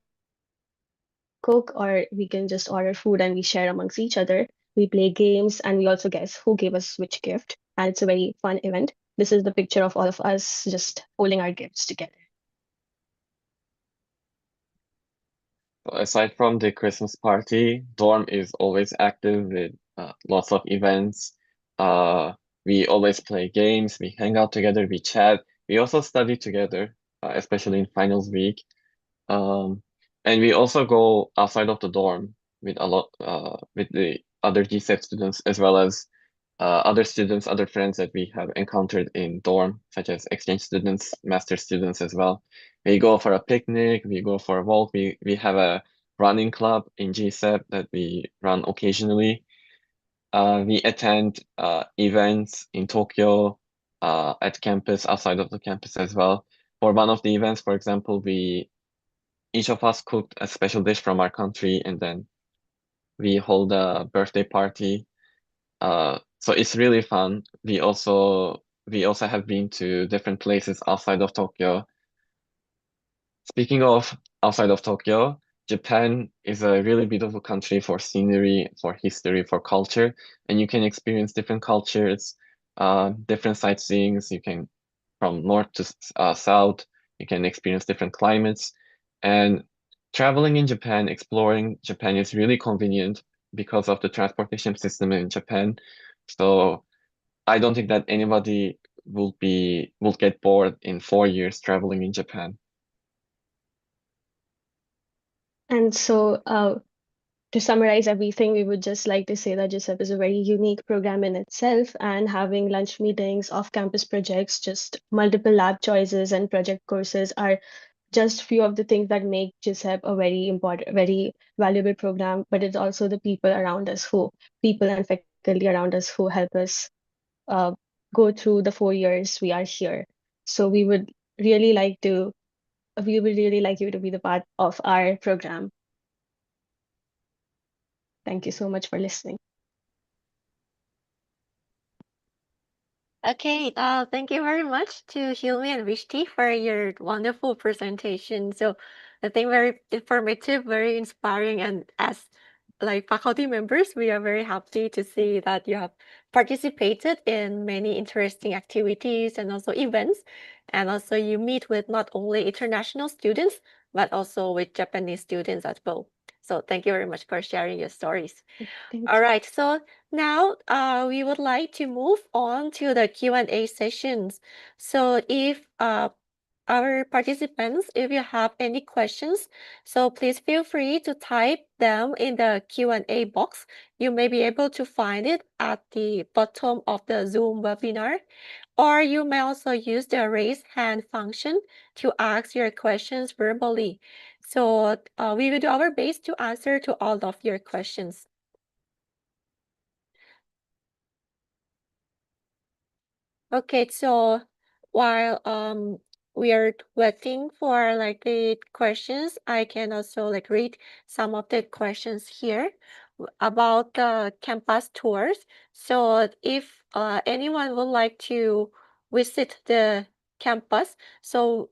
cook, or we can just order food and we share amongst each other. We play games and we also guess who gave us which gift. And it's a very fun event. This is the picture of all of us just holding our gifts together. Aside from the Christmas party, dorm is always active with lots of events. Uh, we always play games, we hang out together, we chat. We also study together, especially in finals week. Um, and we also go outside of the dorm with a lot with the other GSEP students, as well as other students, other friends that we have encountered in dorm, such as exchange students, master students as well. We go for a picnic, we go for a walk. We have a running club in GSEP that we run occasionally. We attend events in Tokyo, at campus, outside of the campus as well. For one of the events, for example, we each of us cooked a special dish from our country, and then we hold a birthday party. So it's really fun. We also have been to different places outside of Tokyo. Speaking of outside of Tokyo, Japan is a really beautiful country for scenery, for history, for culture, and you can experience different cultures, different sightseeings. You can from north to south. You can experience different climates, and traveling in Japan, exploring Japan is really convenient because of the transportation system in Japan. So I don't think that anybody will get bored in 4 years traveling in Japan. And so, to summarize everything, we would just like to say that GSEP is a very unique program in itself, and having lunch meetings, off-campus projects, just multiple lab choices and project courses are just few of the things that make GSEP a very important, very valuable program. But it's also the people and faculty around us who help us uh, go through the 4 years we are here. So really like to, we would really like you to be the part of our program. Thank you so much for listening. Okay, thank you very much to Hilmi and Vishti for your wonderful presentation. So I think very informative, very inspiring, and as like faculty members, we are very happy to see that you have participated in many interesting activities and also events. And also you meet with not only international students, but also with Japanese students as well. So thank you very much for sharing your stories. Thank All you. right, so now we would like to move on to the Q&A sessions. So if our participants, if you have any questions, so please feel free to type them in the Q&A box. You may be able to find it at the bottom of the Zoom webinar, or you may also use the raise hand function to ask your questions verbally. So we will do our best to answer to all of your questions. Okay, so while we are waiting for like the questions, I can also like read some of the questions here about the campus tours. So if anyone would like to visit the campus, so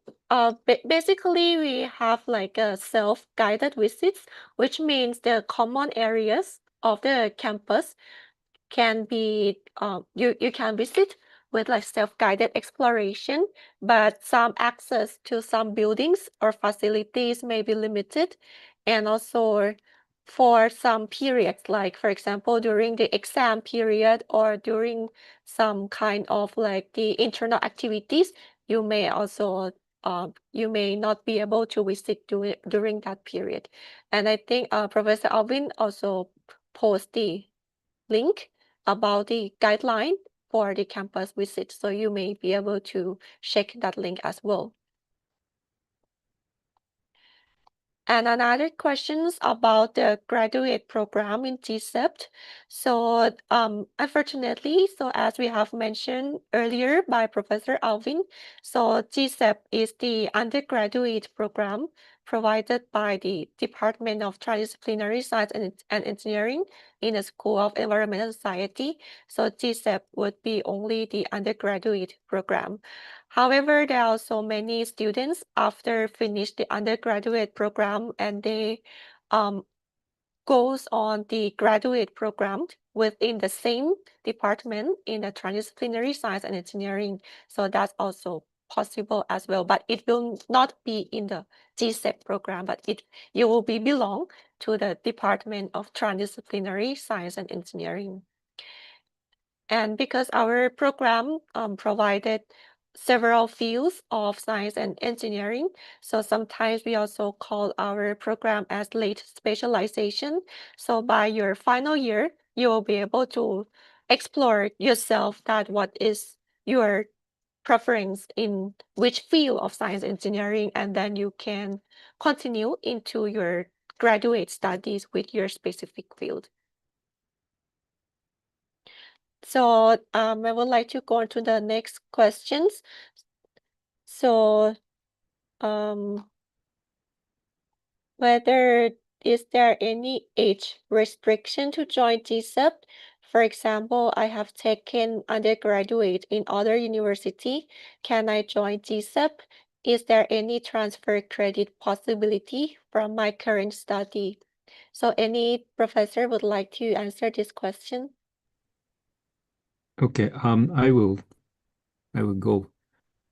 basically we have like a self-guided visits, which means the common areas of the campus can be you can visit with like self-guided exploration, but some access to some buildings or facilities may be limited, and also for some periods, like for example during the exam period or during some kind of like the internal activities, you may also you may not be able to visit during that period. And I think Professor Alvin also post the link about the guideline for the campus visit. So you may be able to check that link as well. And another questions about the graduate program in GSEP. So unfortunately, so as we have mentioned earlier by Professor Alvin, so GSEP is the undergraduate program provided by the Department of Transdisciplinary Science and Engineering in the School of Environmental Society. So GSEP would be only the undergraduate program. However, there are also many students after finish the undergraduate program and they goes on the graduate program within the same department in the transdisciplinary science and engineering. So that's also possible as well, but it will not be in the GSEP program, but you will be belong to the Department of Transdisciplinary Science and Engineering. And because our program provided several fields of science and engineering, so sometimes we also call our program as late specialization. So by your final year, you will be able to explore yourself that what is your preference in which field of science engineering, and then you can continue into your graduate studies with your specific field. So I would like to go on to the next questions. So whether is there any age restriction to join GSEP? For example, I have taken undergraduate in other university. Can I join GSEP? Is there any transfer credit possibility from my current study? So any professor would like to answer this question? Okay, I will go.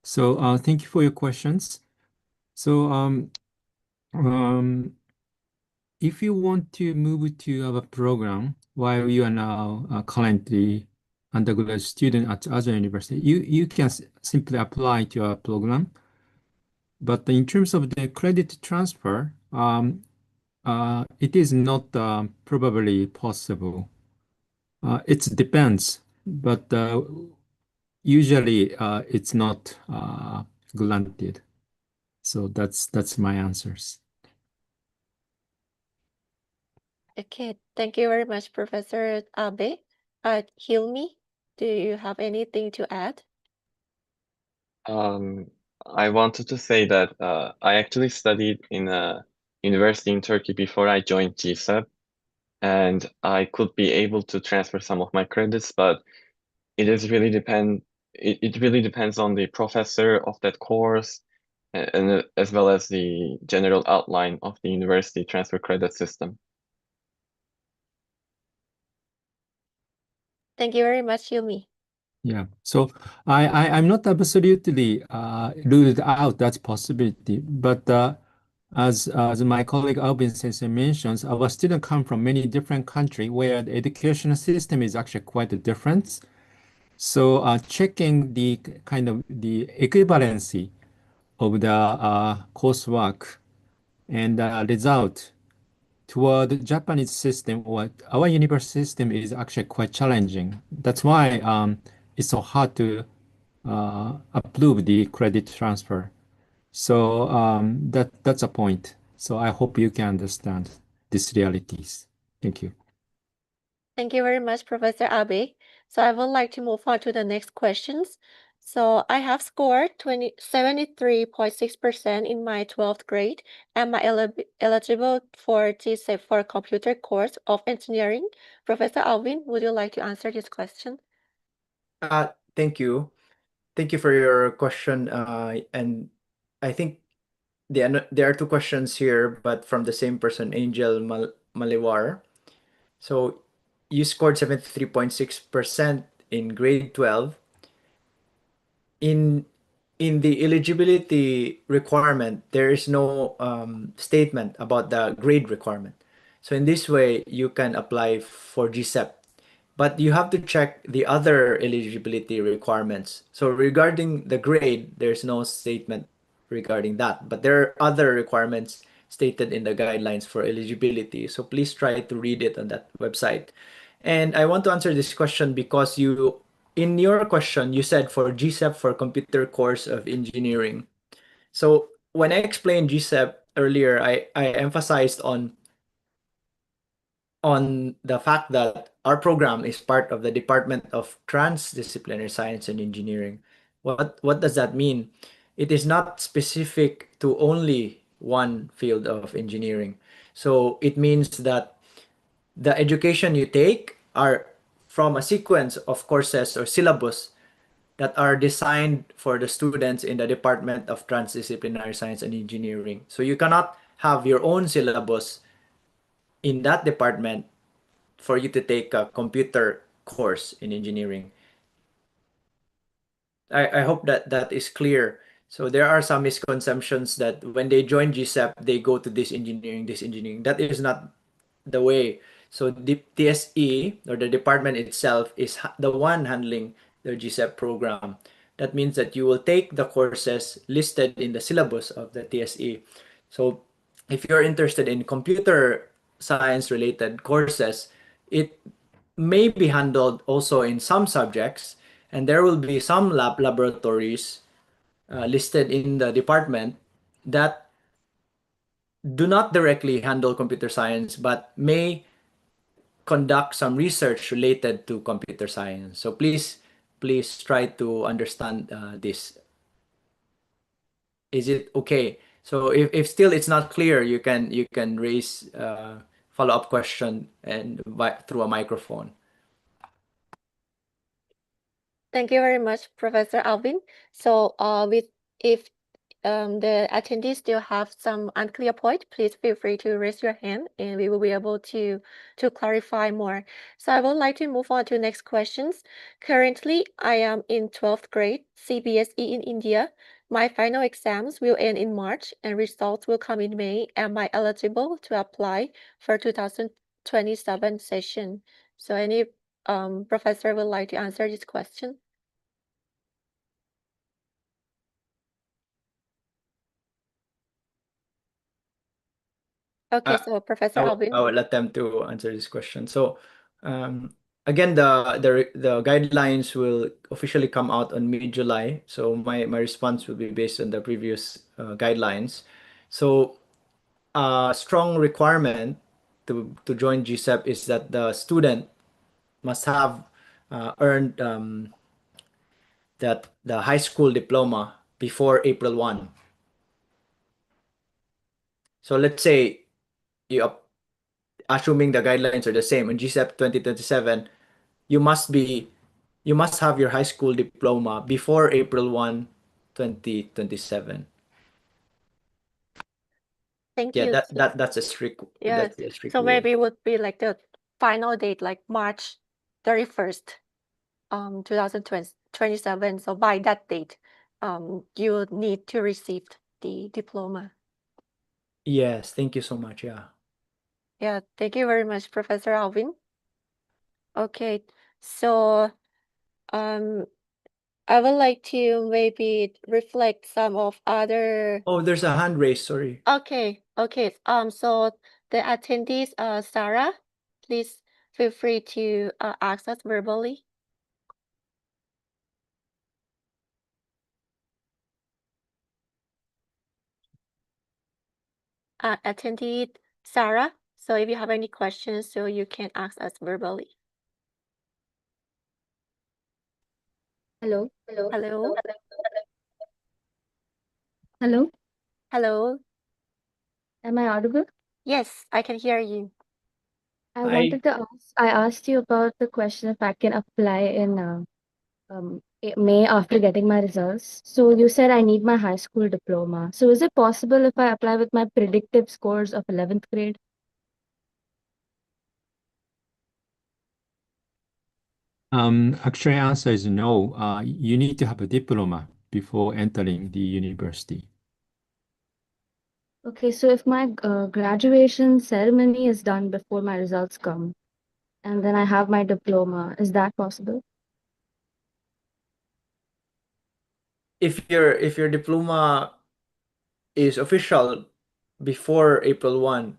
So thank you for your questions. So if you want to move to our program while you are now currently undergraduate student at other university, you can simply apply to our program. But in terms of the credit transfer, it is not probably possible. It depends, but usually it's not granted. So that's my answers. Okay, thank you very much, Professor Abe. Hilmi, do you have anything to add? I wanted to say that I actually studied in a university in Turkey before I joined GSEP, and I could be able to transfer some of my credits, but it really depends on the professor of that course and as well as the general outline of the university transfer credit system. Thank you very much, Hilmi. Yeah. So I'm not absolutely ruled out that possibility, but as my colleague Alvin Sensei mentions, our students come from many different countries where the education system is actually quite different. So checking the kind of the equivalency of the coursework and result toward Japanese system or our university system is actually quite challenging. That's why it's so hard to approve the credit transfer. So that's a point. So I hope you can understand these realities. Thank you. Thank you very much, Professor Abe. So I would like to move on to the next questions. So I have scored 73.6% in my 12th grade. Am I eligible for GSEP for computer course of engineering? Professor Alvin, would you like to answer this question? Thank you. Thank you for your question. And I think there are two questions here, but from the same person, Angel Maliwar. So you scored 73.6% in grade 12. In the eligibility requirement, there is no statement about the grade requirement. So in this way, you can apply for GSEP. But you have to check the other eligibility requirements. So regarding the grade, there's no statement regarding that. But there are other requirements stated in the guidelines for eligibility. So please try to read it on that website. And I want to answer this question because in your question, you said for GSEP for computer course of engineering. So when I explained GSEP earlier, I emphasized on the fact that our program is part of the Department of Transdisciplinary Science and Engineering. What does that mean? It is not specific to only one field of engineering. So it means that the education you take are from a sequence of courses or syllabus that are designed for the students in the Department of Transdisciplinary Science and Engineering. So you cannot have your own syllabus in that department for you to take a computer course in engineering. I hope that is clear. So there are some misconceptions that when they join GSEP, they go to this engineering, this engineering. That is not the way. So the TSE or the department itself is the one handling the GSEP program. That means that you will take the courses listed in the syllabus of the TSE. So if you're interested in computer science related courses, it may be handled also in some subjects, and there will be some laboratories listed in the department that do not directly handle computer science but may conduct some research related to computer science. So please try to understand this. Is it okay? So if still it's not clear, you can raise follow-up question and through a microphone. Thank you very much, Professor Alvin. So, if the attendees still have some unclear point, please feel free to raise your hand, and we will be able to clarify more. So, I would like to move on to next questions. Currently, I am in 12th grade CBSE in India. My final exams will end in March, and results will come in May. Am I eligible to apply for 2027 session? So, any professor would like to answer this question? Okay, so Professor Alvin. I will attempt to answer this question. So, again, the guidelines will officially come out on mid-July. So my response will be based on the previous guidelines. So, a strong requirement to join GSEP is that the student must have earned that the high school diploma before April 1. So let's say you assuming the guidelines are the same in GSEP 2027, you must have your high school diploma before April 1, 2027. Thank Yeah, you. that's a strict Yeah, that's a strict so rule. maybe it would be like the final date, like March 31st, 2027. So by that date, you need to receive the diploma. Yes, thank you so much. Yeah. Yeah, thank you very much, Professor Alvin. Okay, so I would like to maybe reflect some of other. Oh, there's a hand raised, sorry. Okay. So the attendees, Sarah, please feel free to ask us verbally. Attendee Sarah. So if you have any questions, so you can ask us verbally. Hello. Hello. Hello. Hello. Am I audible? Yes, I can hear you. I asked you about the question if I can apply in May after getting my results. So you said I need my high school diploma. So is it possible if I apply with my predictive scores of 11th grade? Actually, answer is no. You need to have a diploma before entering the university. Okay, so if my graduation ceremony is done before my results come, and then I have my diploma, is that possible? If your diploma is official before April 1,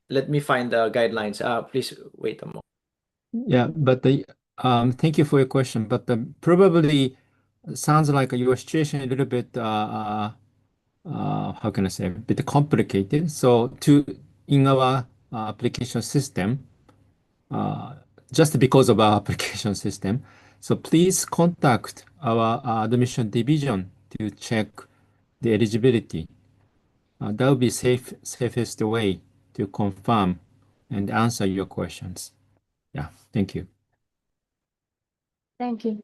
let me find the guidelines. Please wait a moment. Yeah, but thank you for your question. But probably sounds like your situation a little bit how can I say, a bit complicated. So in our application system, just because of our application system, so please contact our admission division to check the eligibility. That would be safest way to confirm and answer your questions. Yeah, thank you. Thank you.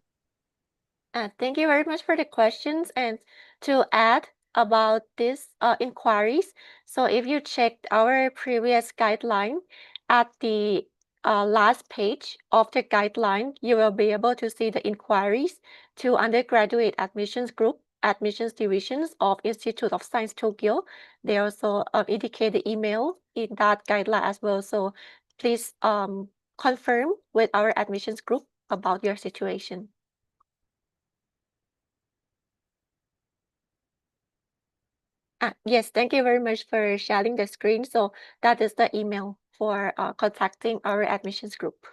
Thank you very much for the questions. And to add about these inquiries, so if you checked our previous guideline at the last page of the guideline, you will be able to see the inquiries to undergraduate admissions group, admissions divisions of Institute of Science Tokyo. They also indicate the email in that guideline as well. So please confirm with our admissions group about your situation. Yes, thank you very much for sharing the screen. So that is the email for contacting our admissions group.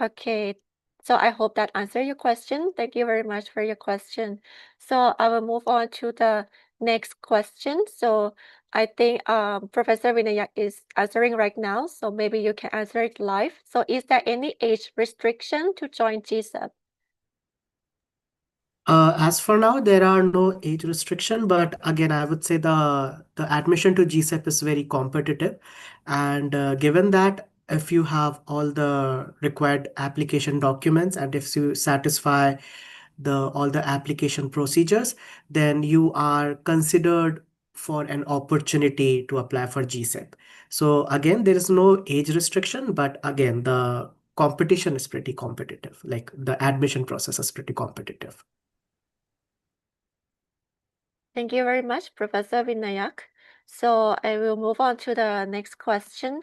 Okay, so I hope that answered your question. Thank you very much for your question. So I will move on to the next question. So I think Professor Vinaya is answering right now. So maybe you can answer it live. So is there any age restriction to join GSEP? As for now, there are no age restriction, but again, I would say the admission to GSEP is very competitive, and given that if you have all the required application documents and if you satisfy the all the application procedures, then you are considered for an opportunity to apply for GSEP. So again, there is no age restriction, but again, the competition is pretty competitive. Like the admission process is pretty competitive. Thank you very much, Professor Vinayak. So I will move on to the next question.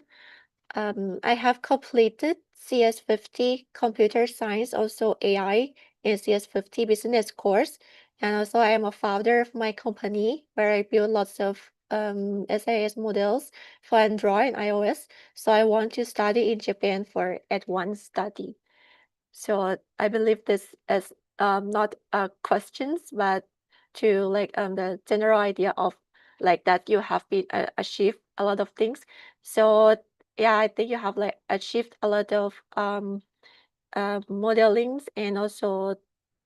I have completed CS50 Computer Science, also AI, and CS50 Business course. And also I am a founder of my company where I build lots of SAS models for Android and iOS. So I want to study in Japan for advanced study. So I believe this is not questions, but to like the general idea of like that you have been achieved a lot of things. So yeah, I think you have like achieved a lot of modelings and also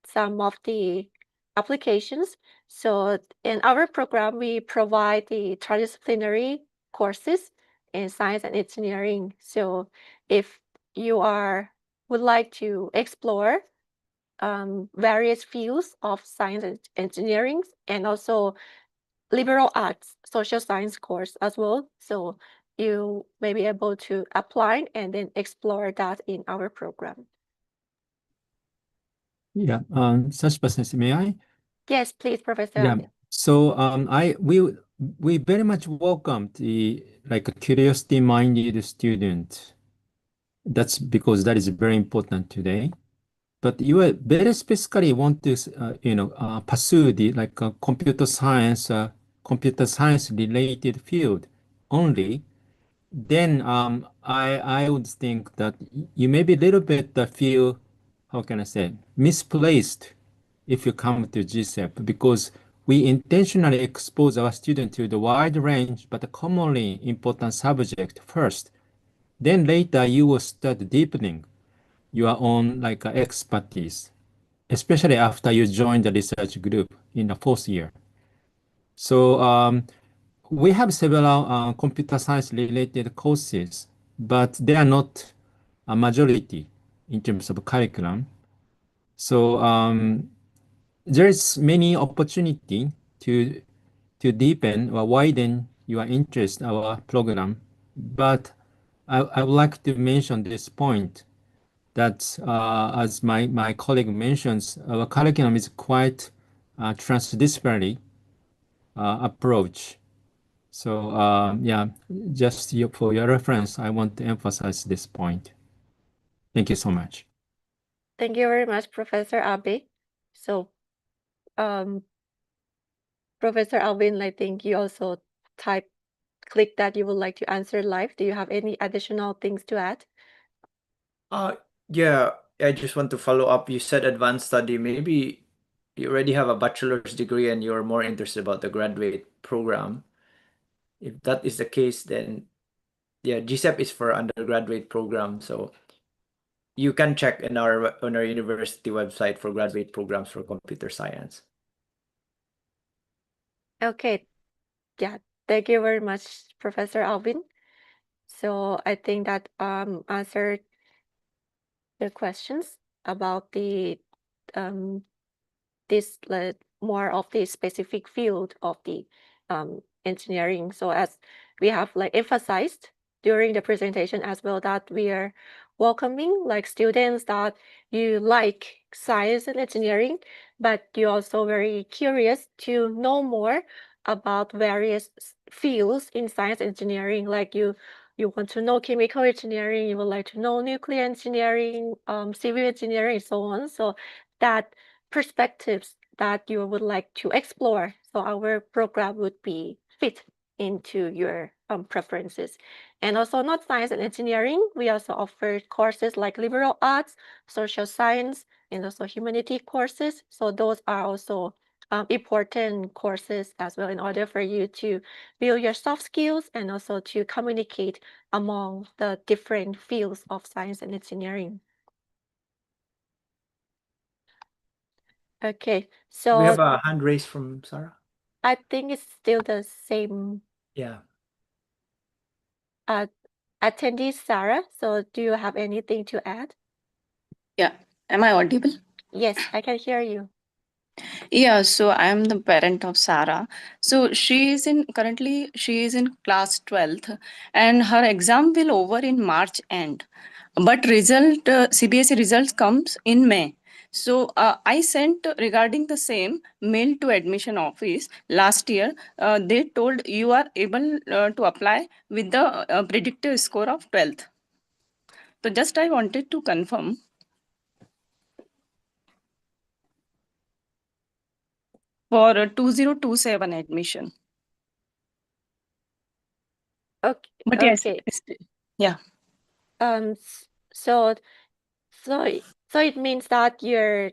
some of the applications. So in our program, we provide the transdisciplinary courses in science and engineering. So if you would like to explore various fields of science and engineering and also liberal arts, social science course as well. So you may be able to apply and then explore that in our program. Yeah, such business, may I? Yes, please, Professor Yeah. Abel. So we very much welcome the like curiosity-minded student That's because that is very important today. But you very specifically want to, pursue the like computer science related field only. Then I would think that you may be a little bit feel, how can I say, misplaced if you come to GSEP because we intentionally expose our students to the wide range but commonly important subject first. Then later you will start deepening your own like expertise, especially after you join the research group in the fourth year. So we have several computer science related courses, but they are not a majority in terms of curriculum. So there is many opportunity to deepen or widen your interest in our program. But I would like to mention this point that, as my colleague mentions, our curriculum is quite transdisciplinary approach. So yeah, just for your reference, I want to emphasize this point. Thank you so much. Thank you very much, Professor Abe. So, Professor Alvin, I think you also click that you would like to answer live. Do you have any additional things to add? Yeah, I just want to follow up. You said advanced study. Maybe you already have a bachelor's degree and you're more interested about the graduate program. If that is the case, then yeah, GSEP is for undergraduate program. So you can check on our university website for graduate programs for computer science. Okay. Yeah. Thank you very much, Professor Alvin. So I think that answered the questions about the this more of the specific field of the engineering. So as we have like emphasized during the presentation as well, that we are welcoming like students that you like science and engineering, but you're also very curious to know more about various fields in science engineering. Like you want to know chemical engineering, you would like to know nuclear engineering, civil engineering, and so on. So that perspectives that you would like to explore. So our program would be fit into your preferences. And also not science and engineering, we also offer courses like liberal arts, social science, and also humanity courses. So those are also important courses as well in order for you to build your soft skills and also to communicate among the different fields of science and engineering. Okay, so We have a hand raised from Sarah. I think it's still the same Yeah. attendee, Sarah. So do you have anything to add? Yeah. Am I audible? Yes, I can hear you. Yeah, so I am the parent of Sarah. So she is in class 12th and her exam will over in March end. But CBSE results comes in May. So I sent regarding the same mail to admission office last year. They told you are able to apply with the predictive score of 12th. So just I wanted to confirm. For 2027 admission. Okay. But yes, Okay. yeah. So so it means that your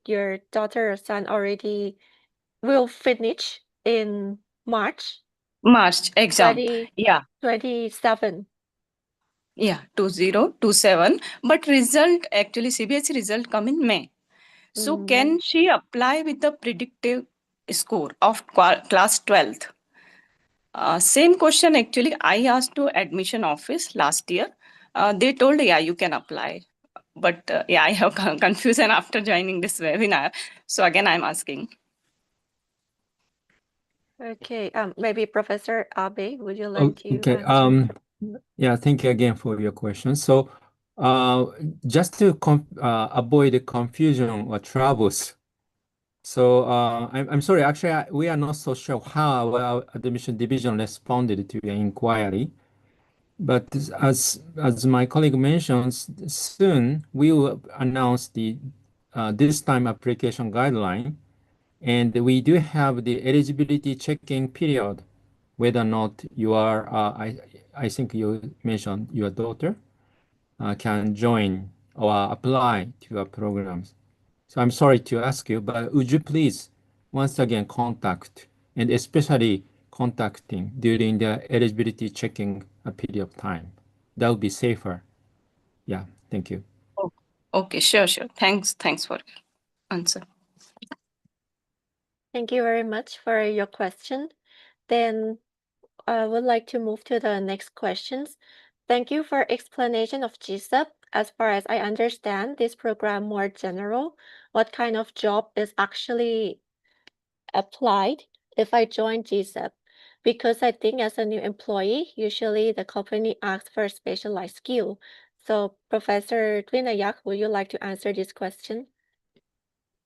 your daughter or son already will finish in March March exam. Yeah. 2027. Yeah, 2027. But result actually CBSE result come in May. So can she apply with the predictive score of class 12th? Same question actually I asked to admission office last year. They told yeah you can apply. But yeah, I have confusion after joining this webinar. So again I'm asking. Okay. Maybe Professor Abe, would you like to Okay. answer? Yeah, thank you again for your question. So, just to avoid the confusion or troubles, so I'm sorry. Actually, we are not so sure how our admission division responded to your inquiry. But as my colleague mentions, soon we will announce the this time application guideline, and we do have the eligibility checking period, whether or not you are, I think you mentioned your daughter can join or apply to our programs. So I'm sorry to ask you, but would you please once again contact, and especially contacting during the eligibility checking a period of time? That would be safer. Yeah, thank you. Oh, okay, sure. Thanks for answer. Thank you very much for your question. Then I would like to move to the next questions. Thank you for explanation of GSEP. As far as I understand, this program more general. What kind of job is actually applied if I join GSEP? Because I think as a new employee, usually the company asks for a specialized skill. So Professor Twinayak, would you like to answer this question?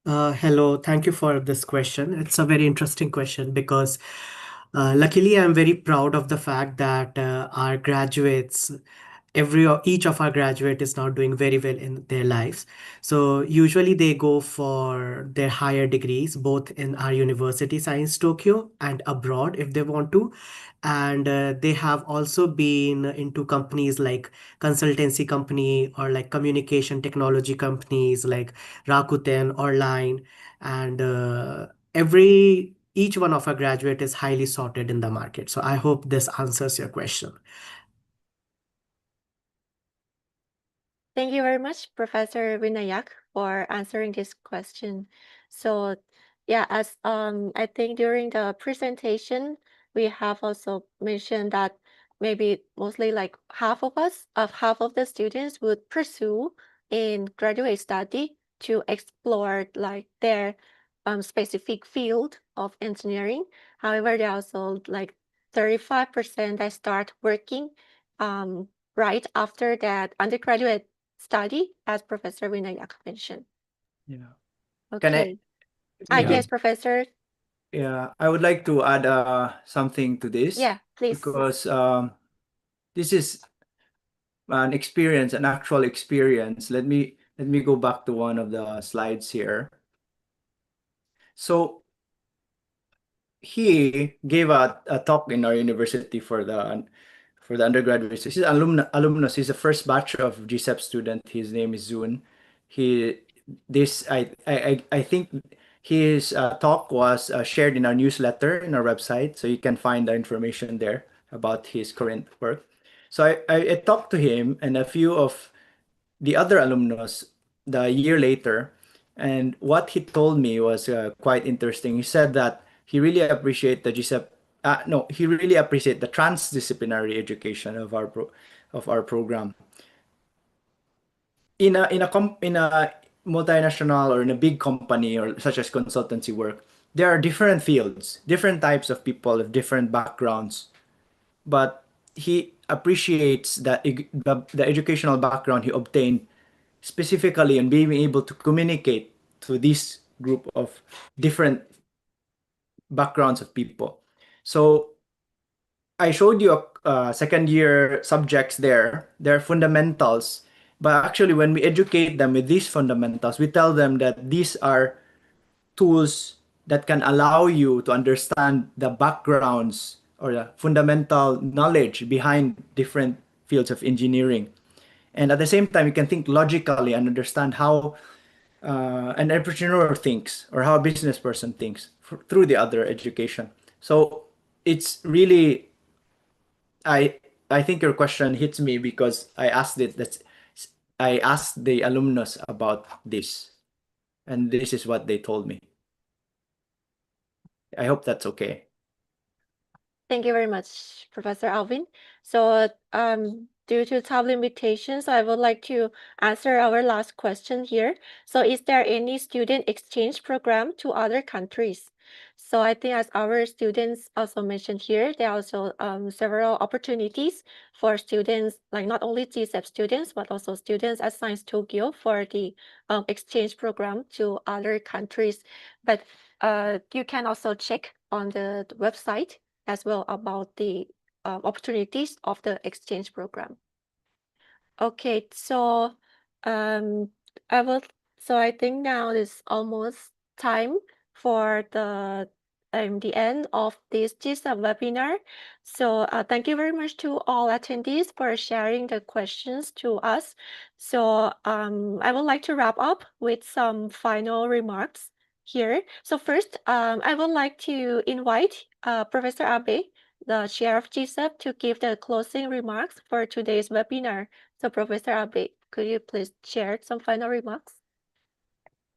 Hello, thank you for this question. It's a very interesting question because luckily I'm very proud of the fact that our graduates, each of our graduate is now doing very well in their lives. So usually they go for their higher degrees both in our university Science Tokyo and abroad if they want to. And they have also been into companies like consultancy company or like communication technology companies like Rakuten or Line. And every each one of our graduate is highly sorted in the market. So I hope this answers your question. Thank you very much, Professor Vinayak, for answering this question. So, yeah, as I think during the presentation, we have also mentioned that maybe mostly like half of the students would pursue in graduate study to explore like their specific field of engineering. However, there are also like 35% that start working right after that undergraduate study, as Professor Vinayak mentioned. Yeah. Can I? Okay. Yeah. Yes, Professor. Yeah, I would like to add something to this Yeah, please. because this is an experience, an actual experience. Let me go back to one of the slides here. So he gave a talk in our university for the undergraduates. He's alumnus. He's the first batch of GSEP student. His name is Zun. He this I think his talk was shared in our newsletter in our website, so you can find the information there about his current work. So I talked to him and a few of the other alumnus the year later, and what he told me was quite interesting. He said that he really appreciate the GSEP. No, he really appreciate the transdisciplinary education of our program. In a multinational or in a big company or such as consultancy work, there are different fields, different types of people of different backgrounds, but he appreciates the educational background he obtained specifically in being able to communicate to this group of different backgrounds of people. So I showed you second year subjects there. They're fundamentals. But actually, when we educate them with these fundamentals, we tell them that these are tools that can allow you to understand the backgrounds or the fundamental knowledge behind different fields of engineering. And at the same time, you can think logically and understand how an entrepreneur thinks or how a business person thinks through the other education. So it's really, I I think your question hits me because I asked the alumnus about this, and this is what they told me. I hope that's okay. Thank you very much, Professor Alvin. So, due to time limitations, I would like to answer our last question here. So, is there any student exchange program to other countries? So, I think as our students also mentioned here, there are also several opportunities for students, like not only GSEP students, but also students at Science Tokyo for the exchange program to other countries. But you can also check on the website as well about the opportunities of the exchange program. Okay, so um, I think now is almost time for the end of this GSEP webinar. So thank you very much to all attendees for sharing the questions to us. So I would like to wrap up with some final remarks here. So first, I would like to invite Professor Abe, the chair of GSEP, to give the closing remarks for today's webinar. So Professor Abe, could you please share some final remarks?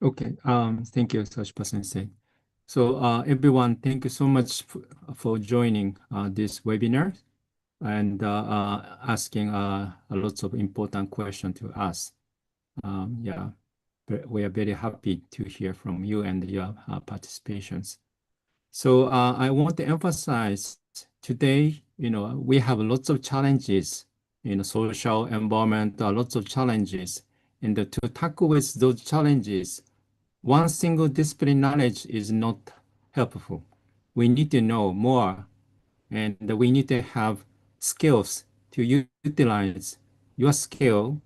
Okay, thank you, Sashpa Sensei. So everyone, thank you so much for joining this webinar and asking a lots of important questions to us. Yeah, we are very happy to hear from you and your participations. So I want to emphasize today, we have lots of challenges in social environment, lots of challenges. And to tackle with those challenges, one single discipline knowledge is not helpful. We need to know more, and we need to have skills to utilize your skill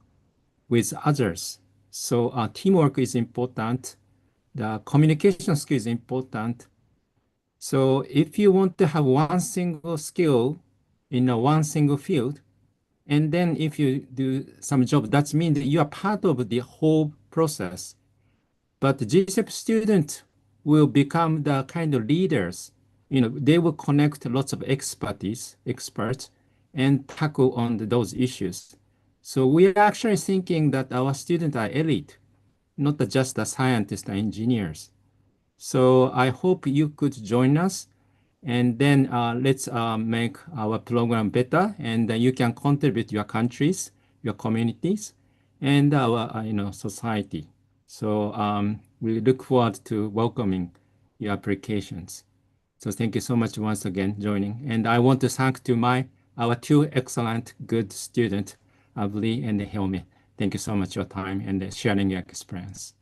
with others. So teamwork is important. The communication skill is important. So if you want to have one single skill in one single field, and then if you do some job, that means you are part of the whole process. But the GSEP student will become the kind of leaders. They will connect lots of experts, and tackle on those issues. So we are actually thinking that our students are elite, not just the scientists and engineers. So I hope you could join us, and then let's make our program better, and you can contribute your countries, your communities, and our society. So we look forward to welcoming your applications. So thank you so much once again joining. And I want to thank to our two excellent good students, Avli and Hilmi. Thank you so much for your time and sharing your experience.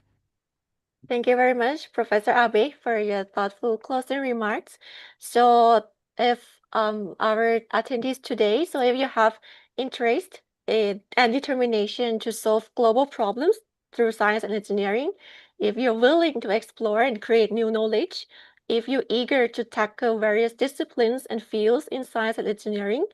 Thank you very much, Professor Abe, for your thoughtful closing remarks. So if our attendees today, so if you have interest and determination to solve global problems through science and engineering, if you're willing to explore and create new knowledge, if you're eager to tackle various disciplines and fields in science and engineering,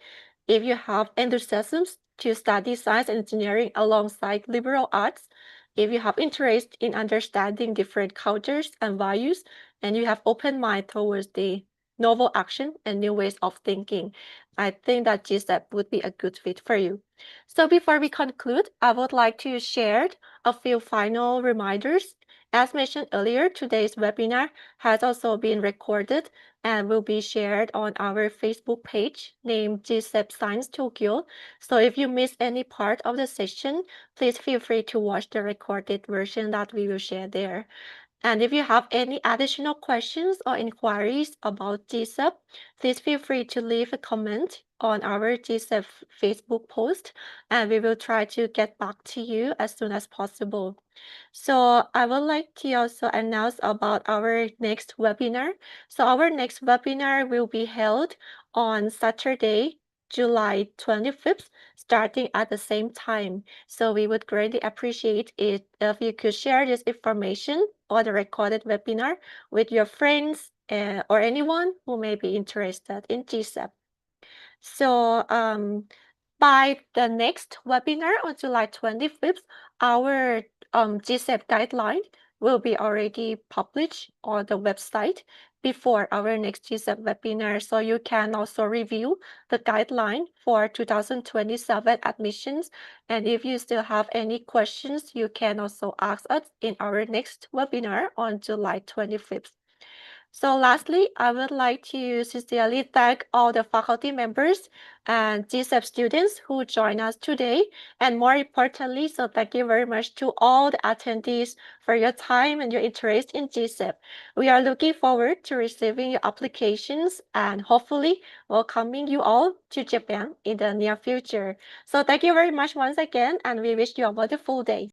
if you have enthusiasm to study science and engineering alongside liberal arts, if you have interest in understanding different cultures and values, and you have open mind towards the novel action and new ways of thinking, I think that GSEP would be a good fit for you. So before we conclude, I would like to share a few final reminders. As mentioned earlier, today's webinar has also been recorded and will be shared on our Facebook page named GSEP Science Tokyo. So if you miss any part of the session, please feel free to watch the recorded version that we will share there. And if you have any additional questions or inquiries about GSEP, please feel free to leave a comment on our GSEP Facebook post, and we will try to get back to you as soon as possible. So I would like to also announce about our next webinar. So our next webinar will be held on Saturday, July 25th, starting at the same time. So we would greatly appreciate it if you could share this information or the recorded webinar with your friends or anyone who may be interested in GSEP. So by the next webinar on July 25th, our GSEP guideline will be already published on the website before our next GSEP webinar. So you can also review the guideline for 2027 admissions. And if you still have any questions, you can also ask us in our next webinar on July 25th. So lastly, I would like to sincerely thank all the faculty members and GSEP students who joined us today. And more importantly, so thank you very much to all the attendees for your time and your interest in GSEP. We are looking forward to receiving your applications and hopefully welcoming you all to Japan in the near future. So thank you very much once again, and we wish you a wonderful day.